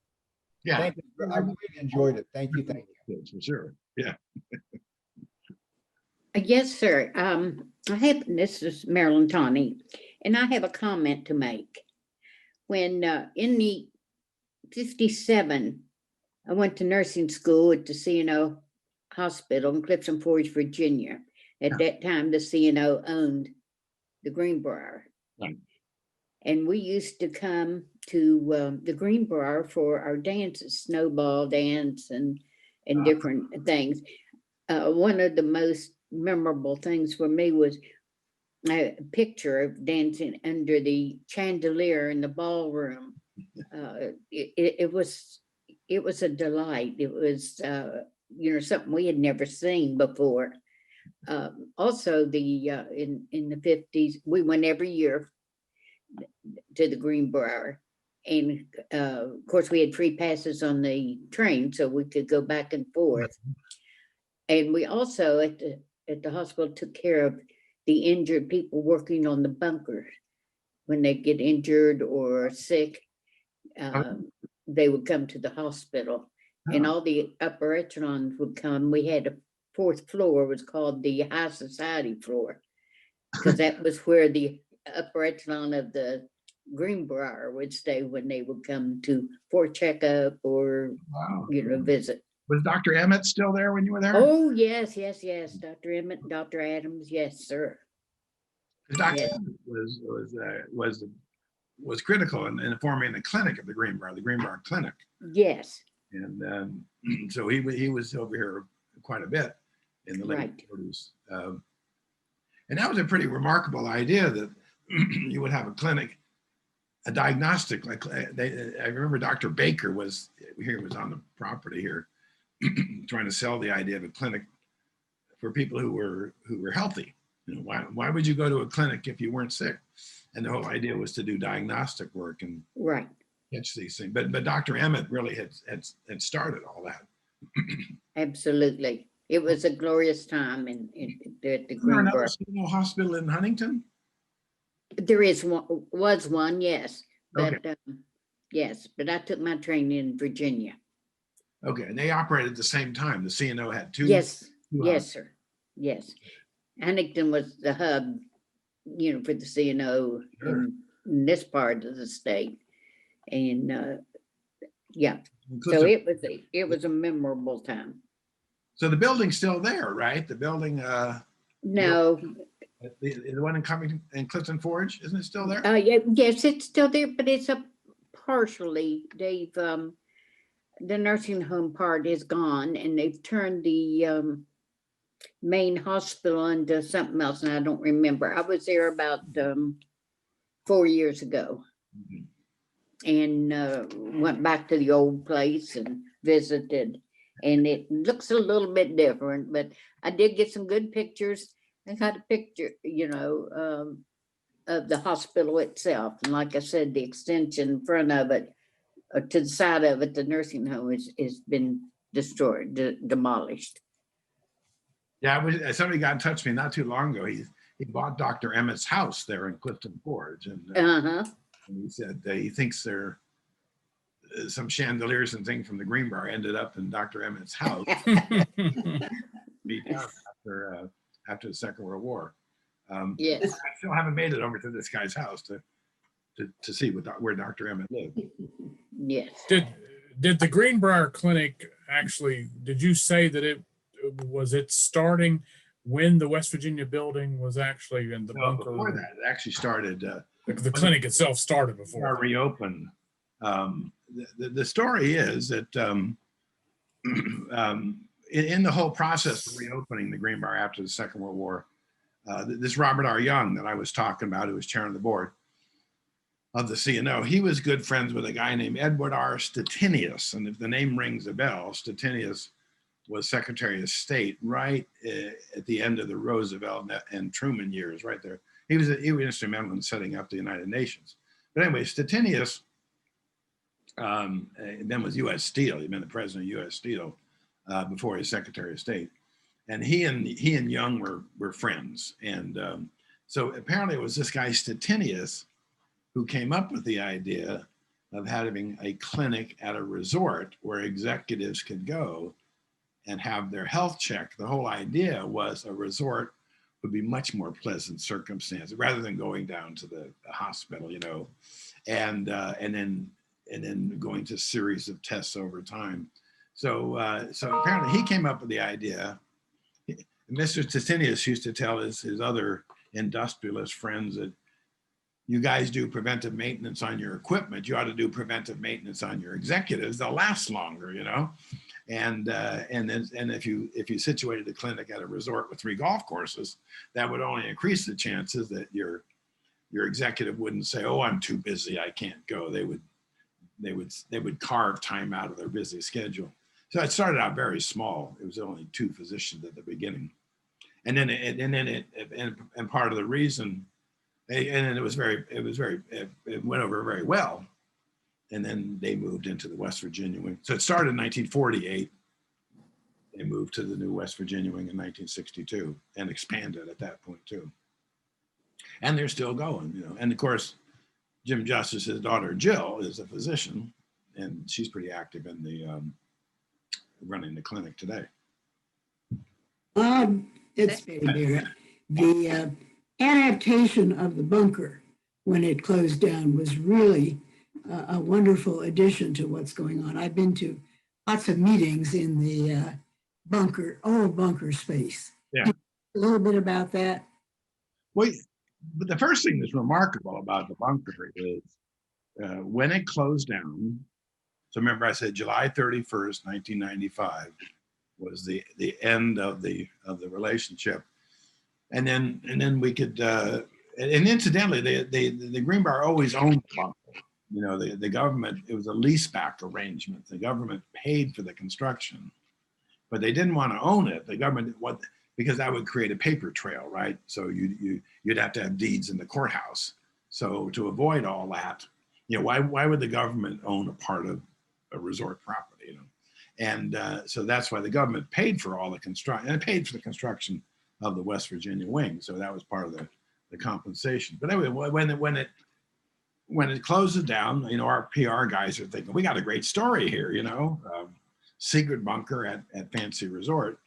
Yeah. Thank you. I really enjoyed it. Thank you. Thank you. For sure. Yeah. Yes, sir. This is Marilyn Tawney, and I have a comment to make. When in the 57, I went to nursing school at the CNO Hospital in Clifton Forge, Virginia. At that time, the CNO owned the Greenbrier. Right. And we used to come to the Greenbrier for our dances, snowball dance and different things. One of the most memorable things for me was a picture of dancing under the chandelier in the ballroom. It was a delight. It was something we had never seen before. Also, in the 50s, we went every year to the Greenbrier, and of course we had free passes on the train, so we could go back and forth. And we also at the hospital took care of the injured people working on the bunkers. When they get injured or sick, they would come to the hospital, and all the upper echelons would come. We had a fourth floor, was called the high society floor, because that was where the upper echelon of the Greenbrier would stay when they would come for checkup or visit. Was Dr. Emmett still there when you were there? Oh, yes. Dr. Emmett, Dr. Adams, yes, sir. Dr. Yes. Emmett was critical in forming the clinic of the Greenbrier Clinic. Yes. And so he was over here quite a bit in the late 40s. And that was a pretty remarkable idea that you would have a clinic, a diagnostic. I remember Dr. Baker was on the property here, trying to sell the idea of a clinic for people who were healthy. Why would you go to a clinic if you weren't sick? And the whole idea was to do diagnostic work and catch these things. But Dr. Emmett really had started all that. Absolutely. It was a glorious time at the Greenbrier. Is there another hospital in Huntington? There was one, yes. But yes, but I took my training in Virginia. Okay, and they operated at the same time. The CNO had two. Yes, sir. Yes. Huntington was the hub, for the CNO in this part of the state. And so it was a memorable time. So the building's still there, right? The building. No. The one in Clifton Forge, isn't it still there? Yes, it's still there, but it's partially. They've the nursing home part is gone, and they've turned the main hospital into something else, and I don't remember. I was there about 4 years ago, and went back to the old place and visited, and it looks a little bit different, but I did get some good pictures. I got a picture, of the hospital itself, and like I said, the extension in front of it, to the side of it, the nursing home has been destroyed, demolished. Yeah, somebody got in touch with me not too long ago. He bought Dr. Emmett's house there in Clifton Forge, and he said he thinks there some chandeliers and things from the Greenbrier ended up in Dr. Emmett's house. After the Second World War. Yes. I still haven't made it over to this guy's house to see where Dr. Emmett lived. Yes. Did the Greenbrier Clinic actually, did you say that it starting when the West Virginia building was actually in the bunker? Before that, it actually started. The clinic itself started before. Reopened. The story is that in the whole process of reopening the Greenbrier after the Second World War, this Robert R. Young that I was talking about, who was chairman of the board of the CNO, he was good friends with a guy named Edward R. Stettinius. And if the name rings a bell, Stettinius was Secretary of State right at the end of the Roosevelt and Truman years, right there. He was instrumental in setting up the United Nations. But anyway, Stettinius then was U.S. Steel. He'd been the president of U.S. Steel before he was Secretary of State. and he and Young were friends. And so apparently it was this guy Stettinius who came up with the idea of having a clinic at a resort where executives could go and have their health checked. The whole idea was a resort would be much more pleasant circumstances rather than going down to the hospital, you know, and then going to a series of tests over time. So apparently he came up with the idea. Mr. Stettinius used to tell his other industrialist friends that you guys do preventive maintenance on your equipment, you ought to do preventive maintenance on your executives. They'll last longer, you know. And if you situated a clinic at a resort with 3 golf courses, that would only increase the chances that your executive wouldn't say, "Oh, I'm too busy, I can't go." They would carve time out of their busy schedule. So it started out very small. It was only 2 physicians at the beginning, and then part of the reason, and it went over very well. And then they moved into the West Virginia wing. So it started in 1948. They moved to the new West Virginia wing in 1962 and expanded at that point too. And they're still going, you know. And of course, Jim Justice's daughter Jill is a physician, and she's pretty active in the running the clinic today. It's Betty. The adaptation of the bunker when it closed down was really a wonderful addition to what's going on. I've been to lots of meetings in the old bunker space. Yeah. A little bit about that. Well, but the first thing that's remarkable about the bunker is when it closed down. So remember, I said July 31st, 1995 was the end of the relationship, and then we could. And incidentally, the Greenbrier always owned the bunker. You know, the government, it was a leaseback arrangement. The government paid for the construction, but they didn't want to own it. The government, because that would create a paper trail, right? So you'd have to have deeds in the courthouse. So to avoid all that, you know, why would the government own a part of a resort property, you know? And so that's why the government paid for all the construction, and it paid for the construction of the West Virginia wing. So that was part of the compensation. But anyway, when it closes down, you know, our PR guys are thinking, we got a great story here, you know, secret bunker at fancy resort.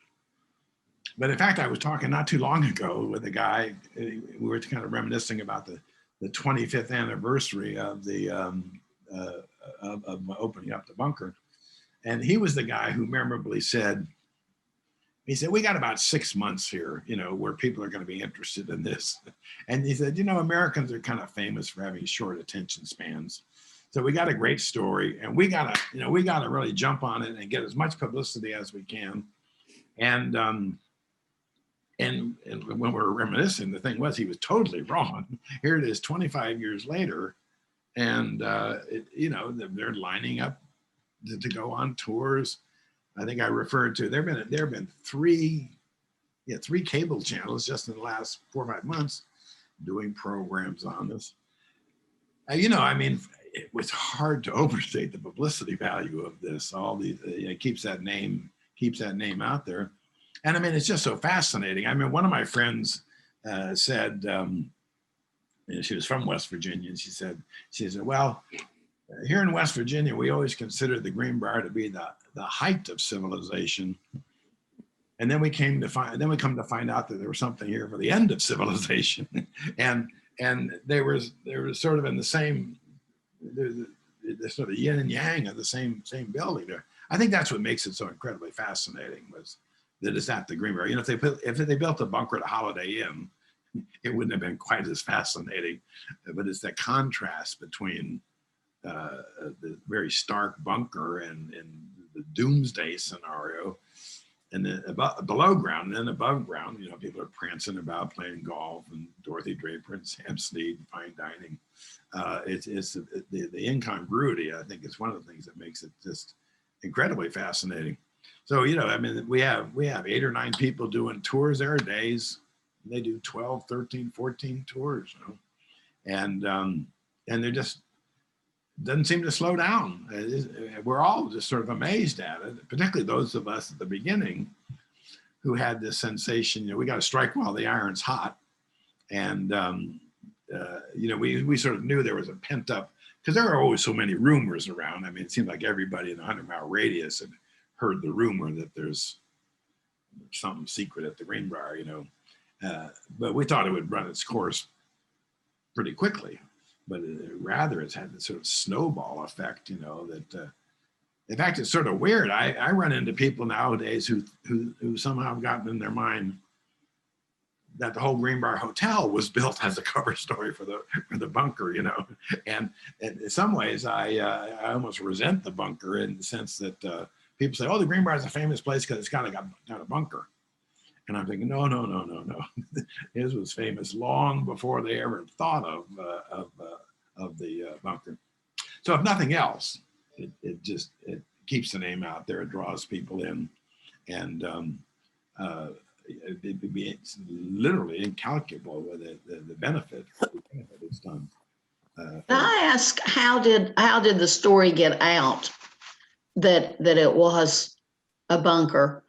But in fact, I was talking not too long ago with a guy. We were kind of reminiscing about the 25th anniversary of the of opening up the bunker, and he was the guy who memorably said, he said, "We got about 6 months here, you know, where people are going to be interested in this." And he said, "You know, Americans are kind of famous for having short attention spans. So we got a great story, and we gotta really jump on it and get as much publicity as we can." And when we're reminiscing, the thing was, he was totally wrong. Here it is 25 years later, and you know, they're lining up to go on tours. I think I referred to, there have been three cable channels just in the last 4 or 5 months doing programs on this. You know, I mean, it was hard to overstate the publicity value of this. All these, it keeps that name out there. And I mean, it's just so fascinating. I mean, one of my friends said, she was from West Virginia, and she said, well, here in West Virginia, we always considered the Greenbrier to be the height of civilization. And then we come to find out that there was something here for the end of civilization. and they were sort of in the same, the sort of yin and yang of the same building there. I think that's what makes it so incredibly fascinating, was that it's at the Greenbrier. You know, if they built a bunker at a Holiday Inn, it wouldn't have been quite as fascinating. But it's that contrast between the very stark bunker and the doomsday scenario, and then below ground, and then above ground, you know, people are prancing about playing golf, and Dorothy Draper and Sam Snead, fine dining. It's the incongruity, I think, is one of the things that makes it just incredibly fascinating. So, you know, I mean, we have 8 or 9 people doing tours. There are days they do 12, 13, 14 tours, you know, and they're just, doesn't seem to slow down. We're all just sort of amazed at it, particularly those of us at the beginning who had this sensation, you know, we got to strike while the iron's hot. And, you know, we sort of knew there was a pent up, because there are always so many rumors around. I mean, it seemed like everybody in a 100-mile radius had heard the rumor that there's something secret at the Greenbrier, you know. But we thought it would run its course pretty quickly. But rather, it's had this sort of snowball effect, you know, that in fact, it's sort of weird. I run into people nowadays who somehow have gotten in their mind that the whole Greenbrier Hotel was built as a cover story for the bunker, you know. And in some ways, I almost resent the bunker in the sense that people say, "Oh, the Greenbrier is a famous place because it's got a bunker." And I'm thinking, no. His was famous long before they ever thought of the bunker. So if nothing else, it keeps the name out there. It draws people in, and it's literally incalculable with the benefit it's done. Can I ask, how did the story get out that it was a bunker?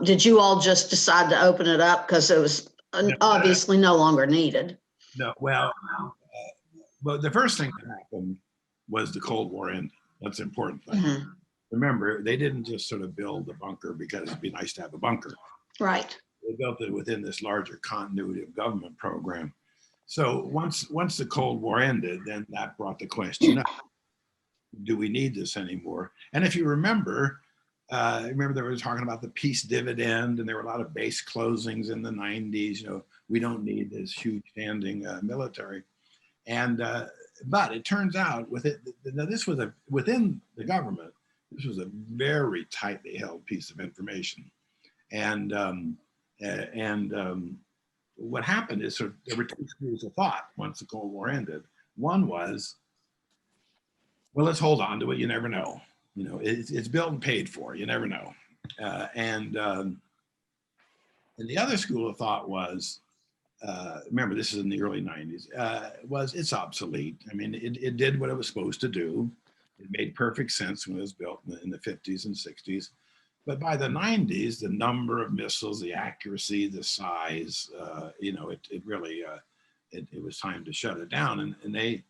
Did you all just decide to open it up because it was obviously no longer needed? No, well, the first thing that happened was the Cold War ended. That's the important thing. Mm-hmm. Remember, they didn't just sort of build a bunker because it'd be nice to have a bunker. Right. They built it within this larger continuity of government program. So once the Cold War ended, then that brought the question up: do we need this anymore? And if you remember they were talking about the peace dividend, and there were a lot of base closings in the 90s. You know, we don't need this huge standing military. And but it turns out within the government, this was a very tightly held piece of information. And what happened is there were two schools of thought once the Cold War ended. One was, well, let's hold on to it. You never know. You know, it's built and paid for. You never know. And the other school of thought was, remember, this is in the early 90s, was it's obsolete. I mean, it did what it was supposed to do. It made perfect sense when it was built in the 50s and 60s. But by the 90s, the number of missiles, the accuracy, the size, you know, it really, it was time to shut it down. And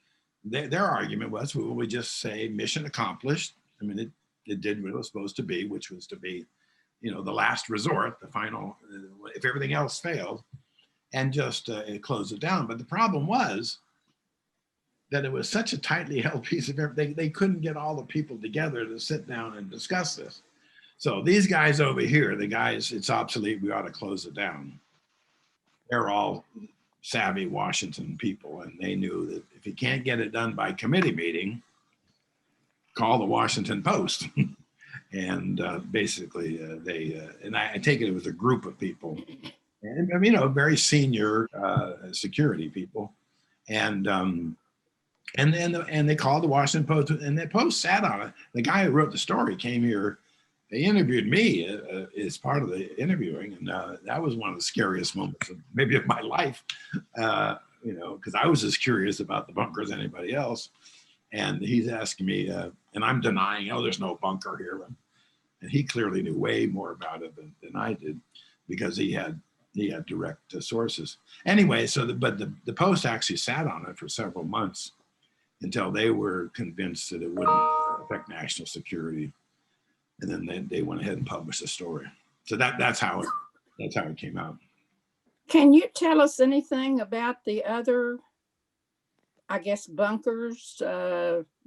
their argument was, well, we just say mission accomplished. I mean, it did what it was supposed to be, which was to be, you know, the last resort, the final, if everything else failed, and just close it down. But the problem was that it was such a tightly held piece of everything, they couldn't get all the people together to sit down and discuss this. So these guys over here, the guys, it's obsolete, we ought to close it down. They're all savvy Washington people, and they knew that if you can't get it done by committee meeting, call the Washington Post. And basically and I take it was a group of people, and you know, very senior security people, and they called the Washington Post, and the Post sat on it. The guy who wrote the story came here. They interviewed me as part of the interviewing, and that was one of the scariest moments of my life, you know, because I was as curious about the bunker as anybody else. And he's asking me, and I'm denying, oh, there's no bunker here. And he clearly knew way more about it than I did, because he had direct sources. Anyway, but the Post actually sat on it for several months until they were convinced that it wouldn't affect national security. And then they went ahead and published the story. So that's how it came out. Can you tell us anything about the other, I guess, bunkers,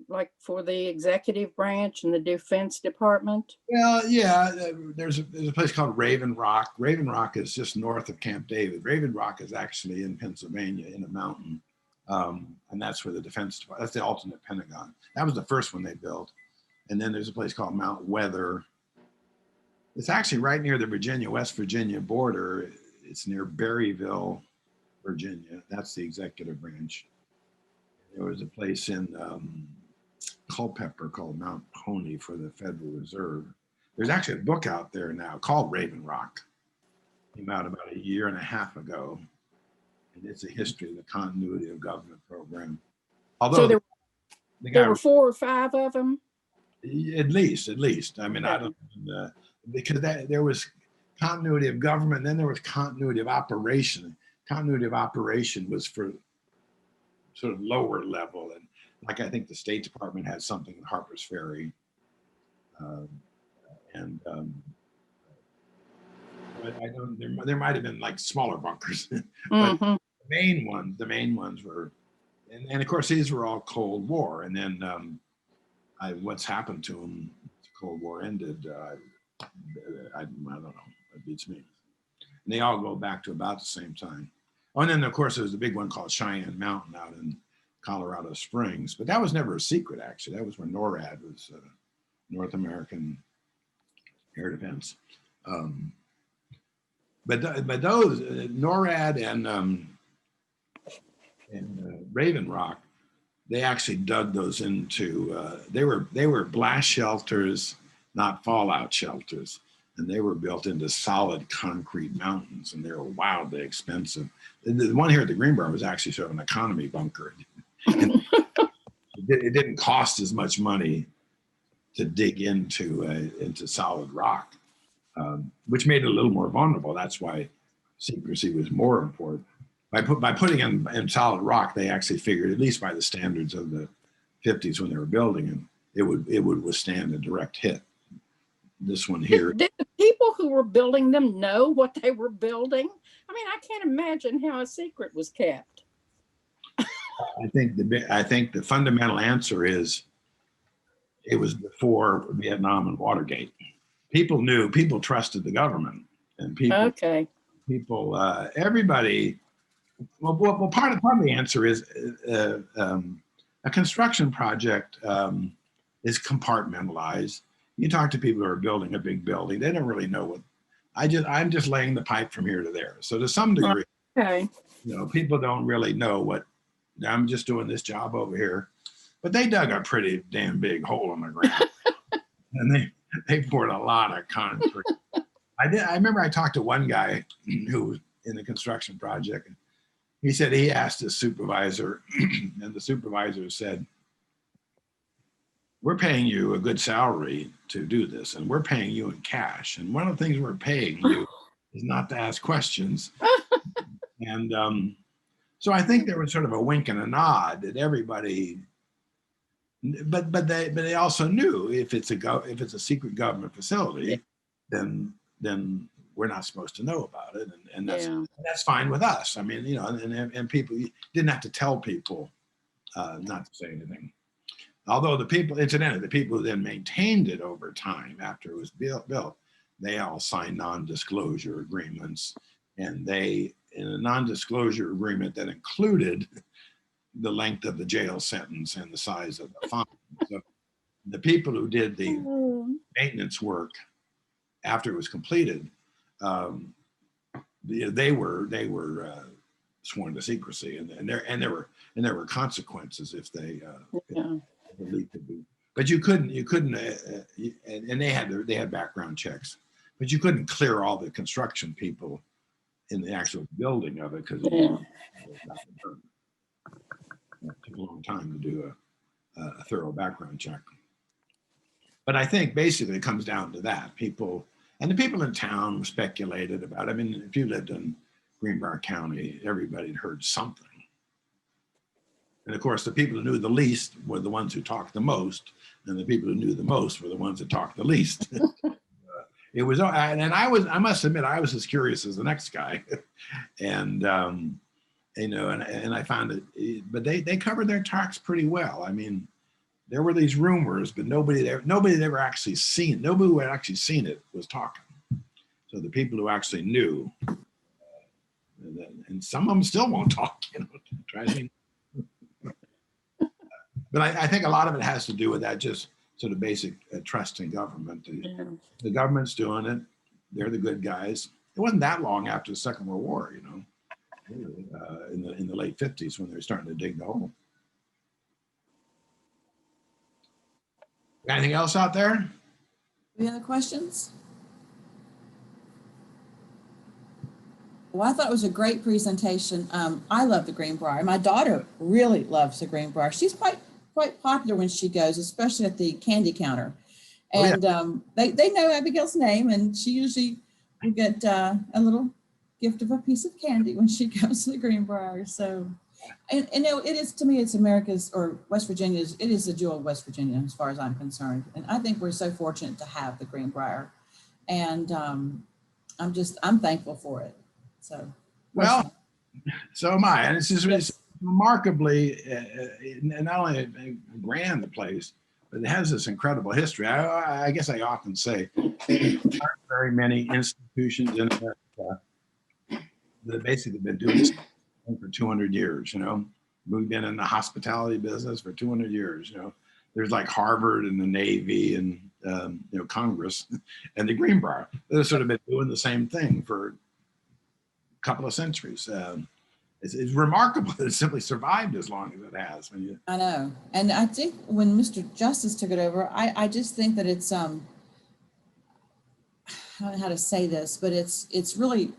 like for the executive branch and the Defense Department? Well, yeah, there's a place called Raven Rock. Raven Rock is just north of Camp David. Raven Rock is actually in Pennsylvania, in a mountain, and that's where the Defense Department. That's the alternate Pentagon. That was the first one they built. And then there's a place called Mount Weather. It's actually right near the West Virginia border. It's near Berryville, Virginia. That's the executive branch. There was a place in Culpeper called Mount Honey for the Federal Reserve. There's actually a book out there now called Raven Rock. Came out about a year and a half ago. And it's a history of the continuity of government program. Although So there were 4 or 5 of them? At least. I mean, I don't, because there was continuity of government, and then there was continuity of operation. Continuity of operation was for sort of lower level, and like I think the State Department had something in Harper's Ferry, and I don't. There might have been like smaller bunkers, but Mhm. the main ones were, and of course these were all Cold War, and then what's happened to them? The Cold War ended. I don't know. It beats me. And they all go back to about the same time. Oh, and then of course there's the big one called Cheyenne Mountain out in Colorado Springs, but that was never a secret. Actually, that was when NORAD was North American Air Defense. But those NORAD and Raven Rock, they actually dug those into. They were blast shelters, not fallout shelters, and they were built into solid concrete mountains, and they were wildly expensive. The one here at the Greenbrier was actually sort of an economy bunker. It didn't cost as much money to dig into solid rock, which made it a little more vulnerable. That's why secrecy was more important. By putting in solid rock, they actually figured, at least by the standards of the 50s when they were building it, it would withstand a direct hit. This one here. Did the people who were building them know what they were building? I mean, I can't imagine how a secret was kept. I think the fundamental answer is it was before Vietnam and Watergate. People knew, people trusted the government, and everybody. Well, part of the answer is a construction project is compartmentalized. You talk to people who are building a big building; they don't really know what. I'm just laying the pipe from here to there. So to some degree, people don't really know what. I'm just doing this job over here, but they dug a pretty damn big hole in the ground, and they poured a lot of concrete. I remember I talked to one guy who was in the construction project, and he said he asked his supervisor, and the supervisor said, "We're paying you a good salary to do this, and we're paying you in cash. And one of the things we're paying you is not to ask questions." And so I think there was sort of a wink and a nod that everybody, but they also knew if it's a secret government facility, then we're not supposed to know about it, and that's fine with us. I mean, and people, you didn't have to tell people not to say anything. Although the people who then maintained it over time after it was built, they all signed non-disclosure agreements, and in a non-disclosure agreement that included the length of the jail sentence and the size of the fine. So the people who did the maintenance work after it was completed, they were sworn to secrecy, and there were consequences if they leaked it. But you couldn't, and they had background checks, but you couldn't clear all the construction people in the actual building of it because it took a long time to do a thorough background check. But I think basically it comes down to that. The people in town speculated about it. I mean, if you lived in Greenbrier County, everybody had heard something. And of course, the people who knew the least were the ones who talked the most, and the people who knew the most were the ones that talked the least. It was, and I must admit, I was as curious as the next guy, and and I found it, but they covered their tracks pretty well. I mean, there were these rumors, but nobody had ever actually seen. Nobody who had actually seen it was talking. So the people who actually knew, and some of them still won't talk. But I think a lot of it has to do with that just sort of basic trust in government. The government's doing it; they're the good guys. It wasn't that long after the Second World War, in the late 50s when they were starting to dig the hole. Anything else out there? Any other questions? Well, I thought it was a great presentation. I love the Greenbrier. My daughter really loves the Greenbrier. She's quite popular when she goes, especially at the candy counter. And they know Abigail's name, and she usually will get a little gift of a piece of candy when she goes to the Greenbrier. So, and you know, it is, to me, it's America's, or West Virginia's, it is the jewel of West Virginia as far as I'm concerned. And I think we're so fortunate to have the Greenbrier. And I'm thankful for it. So, Well, so am I. And it's just yes. it's remarkably, not only a grand place, but it has this incredible history. I guess I often say there aren't very many institutions in America that basically been doing this for 200 years, you know. We've been in the hospitality business for 200 years, you know. There's like Harvard and the Navy and, you know, Congress and the Greenbrier. They've sort of been doing the same thing for a couple of centuries. It's remarkable that it simply survived as long as it has. I know. And I think when Mr. Justice took it over, I just think that it's, I don't know how to say this, but it's really,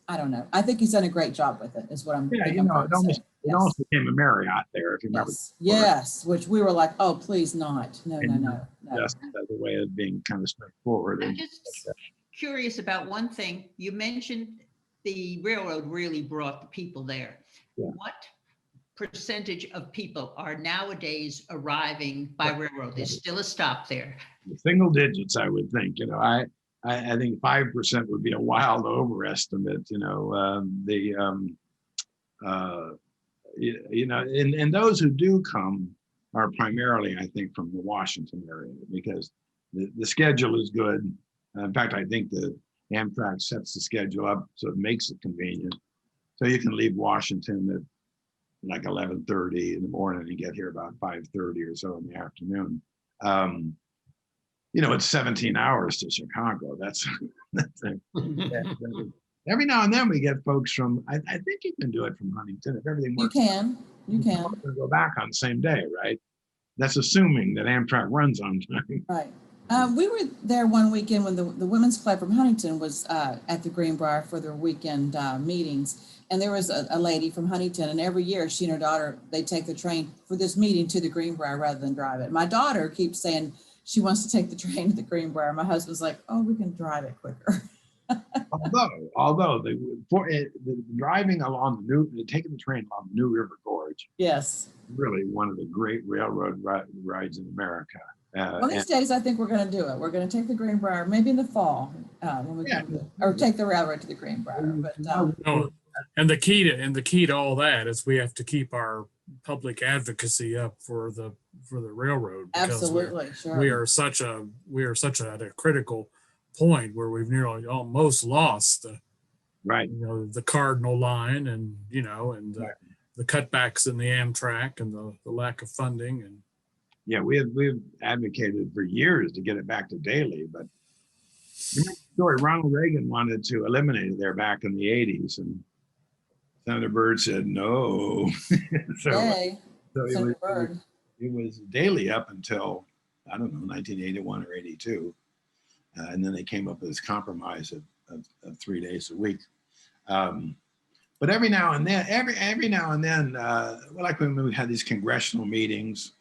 I don't know. I think he's done a great job with it, is what I'm. Yeah, think you I'm know, trying it to almost, say. it almost became a Marriott there, if you remember. Yes, yes, which we were like, oh, please not. No, no, no, no. Just as a way of being kind of straightforward. I'm And just curious about one thing. You mentioned the railroad really brought the people there. Yeah. What percentage of people are nowadays arriving by railroad? There's still a stop there. single digits, I would think. You know, I think 5% would be a wild overestimate. You know, you know, and those who do come are primarily, I think, from the Washington area, because the schedule is good. In fact, I think the Amtrak sets the schedule up so it makes it convenient. So you can leave Washington at like 11:30 in the morning and get here about 5:30 or so in the afternoon. You know, it's 17 hours to Chicago. That's every now and then we get folks from, I think you can do it from Huntington if everything You works. can. Go back on the same day, right? That's assuming that Amtrak runs on time. Right. We were there one weekend when the Women's Club from Huntington was at the Greenbrier for their weekend meetings. And there was a lady from Huntington, and every year she and her daughter, they take the train for this meeting to the Greenbrier rather than drive it. My daughter keeps saying she wants to take the train to the Greenbrier. My husband's like, oh, we can drive it quicker. although the driving along taking the train along the New River Gorge, Yes. really one of the great railroad rides in America. One of these days, I think we're going to do it. We're going to take the Greenbrier, maybe in the fall, when we can, or take the railroad to the Greenbrier. But and the key to all that is we have to keep our public advocacy up for the railroad. Absolutely, sure. We are such at a critical point where we've nearly almost lost right, you know, the Cardinal line, and you know, and the cutbacks in the Amtrak and the lack of funding. And yeah, we've advocated for years to get it back to daily, but remember the story, Ronald Reagan wanted to eliminate it there back in the 80s, and Senator Byrd said no. so it was daily up until, I don't know, 1981 or 82. And then they came up with this compromise of 3 days a week. But every now and then, every now and then, like when we had these congressional meetings,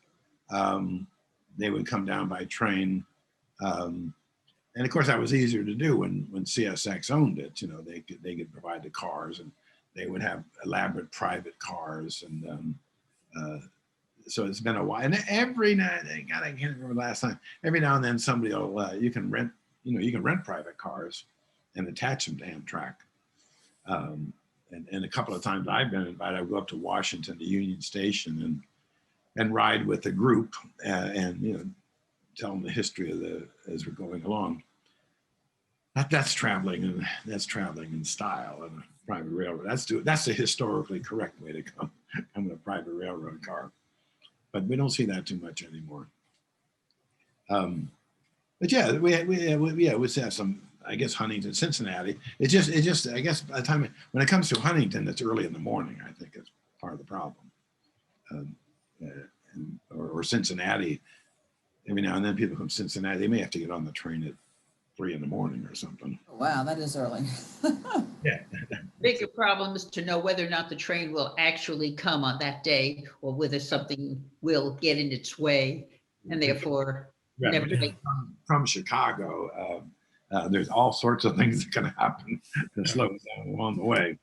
they would come down by train. And of course, that was easier to do when CSX owned it. You know, they could provide the cars, and they would have elaborate private cars, and so it's been a while. And every now and then, God, I can't remember the last time. Every now and then, somebody will you can rent private cars and attach them to Amtrak. And a couple of times I've been invited. I go up to Washington to Union Station and ride with a group and you know, tell them the history of as we're going along. That's traveling in style in a private railroad. That's the historically correct way to come in a private railroad car. But we don't see that too much anymore. But yeah, we have some. I guess Huntington, Cincinnati. It just. I guess by the time when it comes to Huntington, it's early in the morning. I think it's part of the problem. Or Cincinnati. Every now and then, people from Cincinnati, they may have to get on the train at 3 in the morning or something. Wow, that is early. Yeah. Bigger problem is to know whether or not the train will actually come on that day, or whether something will get in its way, and therefore never. From Chicago, There's all sorts of things that can happen to slow us down along the way.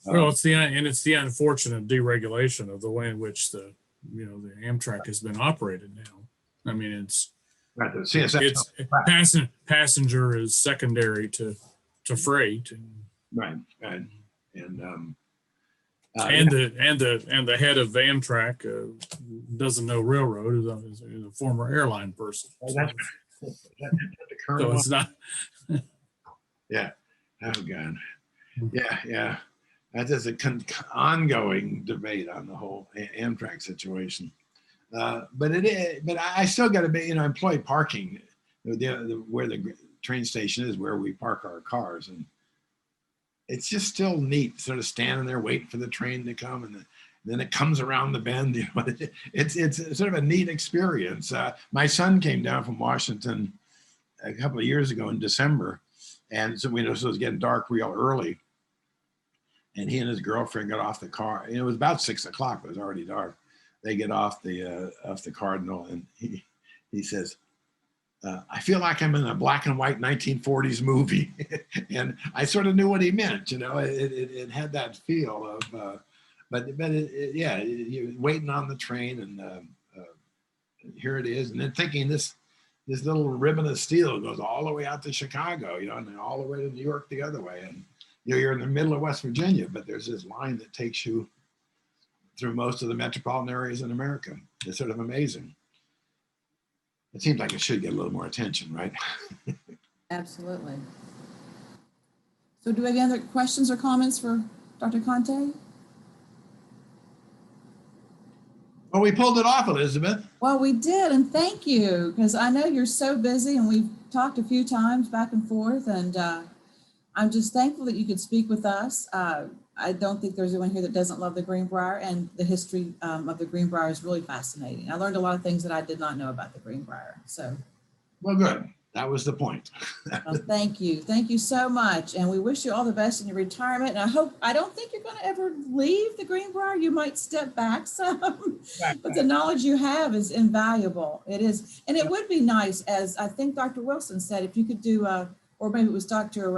Well, it's the unfortunate deregulation of the way in which the Amtrak has been operated now. I mean, it's Right, the CSX. passenger is secondary to freight, Right, right. And the head of Amtrak doesn't know railroad, is a former airline person. Oh, that's the current So one. it's not. Yeah. Oh God. Yeah, yeah. That's just an ongoing debate on the whole Amtrak situation. But it is. But I still got to be, employee parking, where the train station is, where we park our cars, and it's just still neat, sort of standing there waiting for the train to come, and then it comes around the bend. It's sort of a neat experience. My son came down from Washington a couple of years ago in December, and so so it was getting dark real early, and he and his girlfriend got off the car. It was about 6 o'clock. It was already dark. They get off the Cardinal, and he says, I feel like I'm in a black and white 1940s movie. And I sort of knew what he meant, it had that feel of, yeah, you're waiting on the train, and here it is. And then thinking this little ribbon of steel goes all the way out to Chicago, and then all the way to New York the other way. And you're in the middle of West Virginia, but there's this line that takes you through most of the metropolitan areas in America. It's sort of amazing. It seems like it should get a little more attention, right? Absolutely. So do we have any other questions or comments for Dr. Conte? Well, we pulled it off, Elizabeth. Well, we did, and thank you, because I know you're so busy, and we've talked a few times back and forth, and I'm just thankful that you could speak with us. I don't think there's anyone here that doesn't love the Greenbrier, and the history of the Greenbrier is really fascinating. I learned a lot of things that I did not know about the Greenbrier. So, well, good. That was the point. well, thank you. Thank you so much. And we wish you all the best in your retirement. And I don't think you're going to ever leave the Greenbrier. You might step back some, but the knowledge you have is invaluable. It is. And it would be nice, as I think Dr. Wilson said, if you could do, or maybe it was Dr.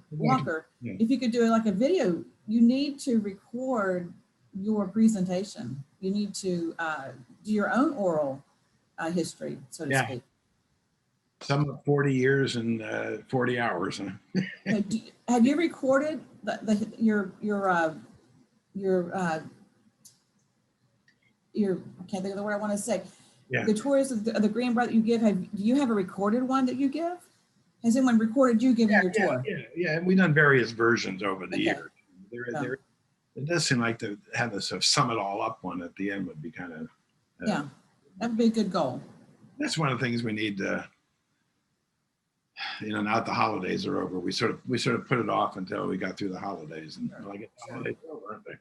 Walker, yeah. If you could do like a video, you need to record your presentation. You need to do your own oral history, so to speak. Some of 40 years and 40 hours. Huh? Have you recorded your I can't think of the word I want to say. Yeah. The tours of the Greenbrier that you give, do you have a recorded one that you give? Has anyone recorded you giving your tour? Yeah, and we've done various versions over the years. It does seem like to have a sort of sum it all up one at the end would be kind of. Yeah, that would be a good goal. That's one of the things we need to. Now that the holidays are over, we sort of put it off until we got through the holidays, and I get the holidays over, aren't they?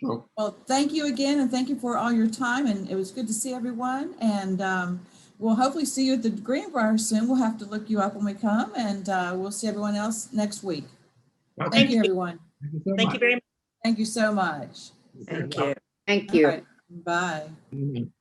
So, well, thank you again, and thank you for all your time, and it was good to see everyone, and we'll hopefully see you at the Greenbrier soon. We'll have to look you up when we come, and we'll see everyone else next week. okay. Thank you, everyone. Thank you very much. Thank you so much. Thank you. Thank you. All right. Bye. Mhm.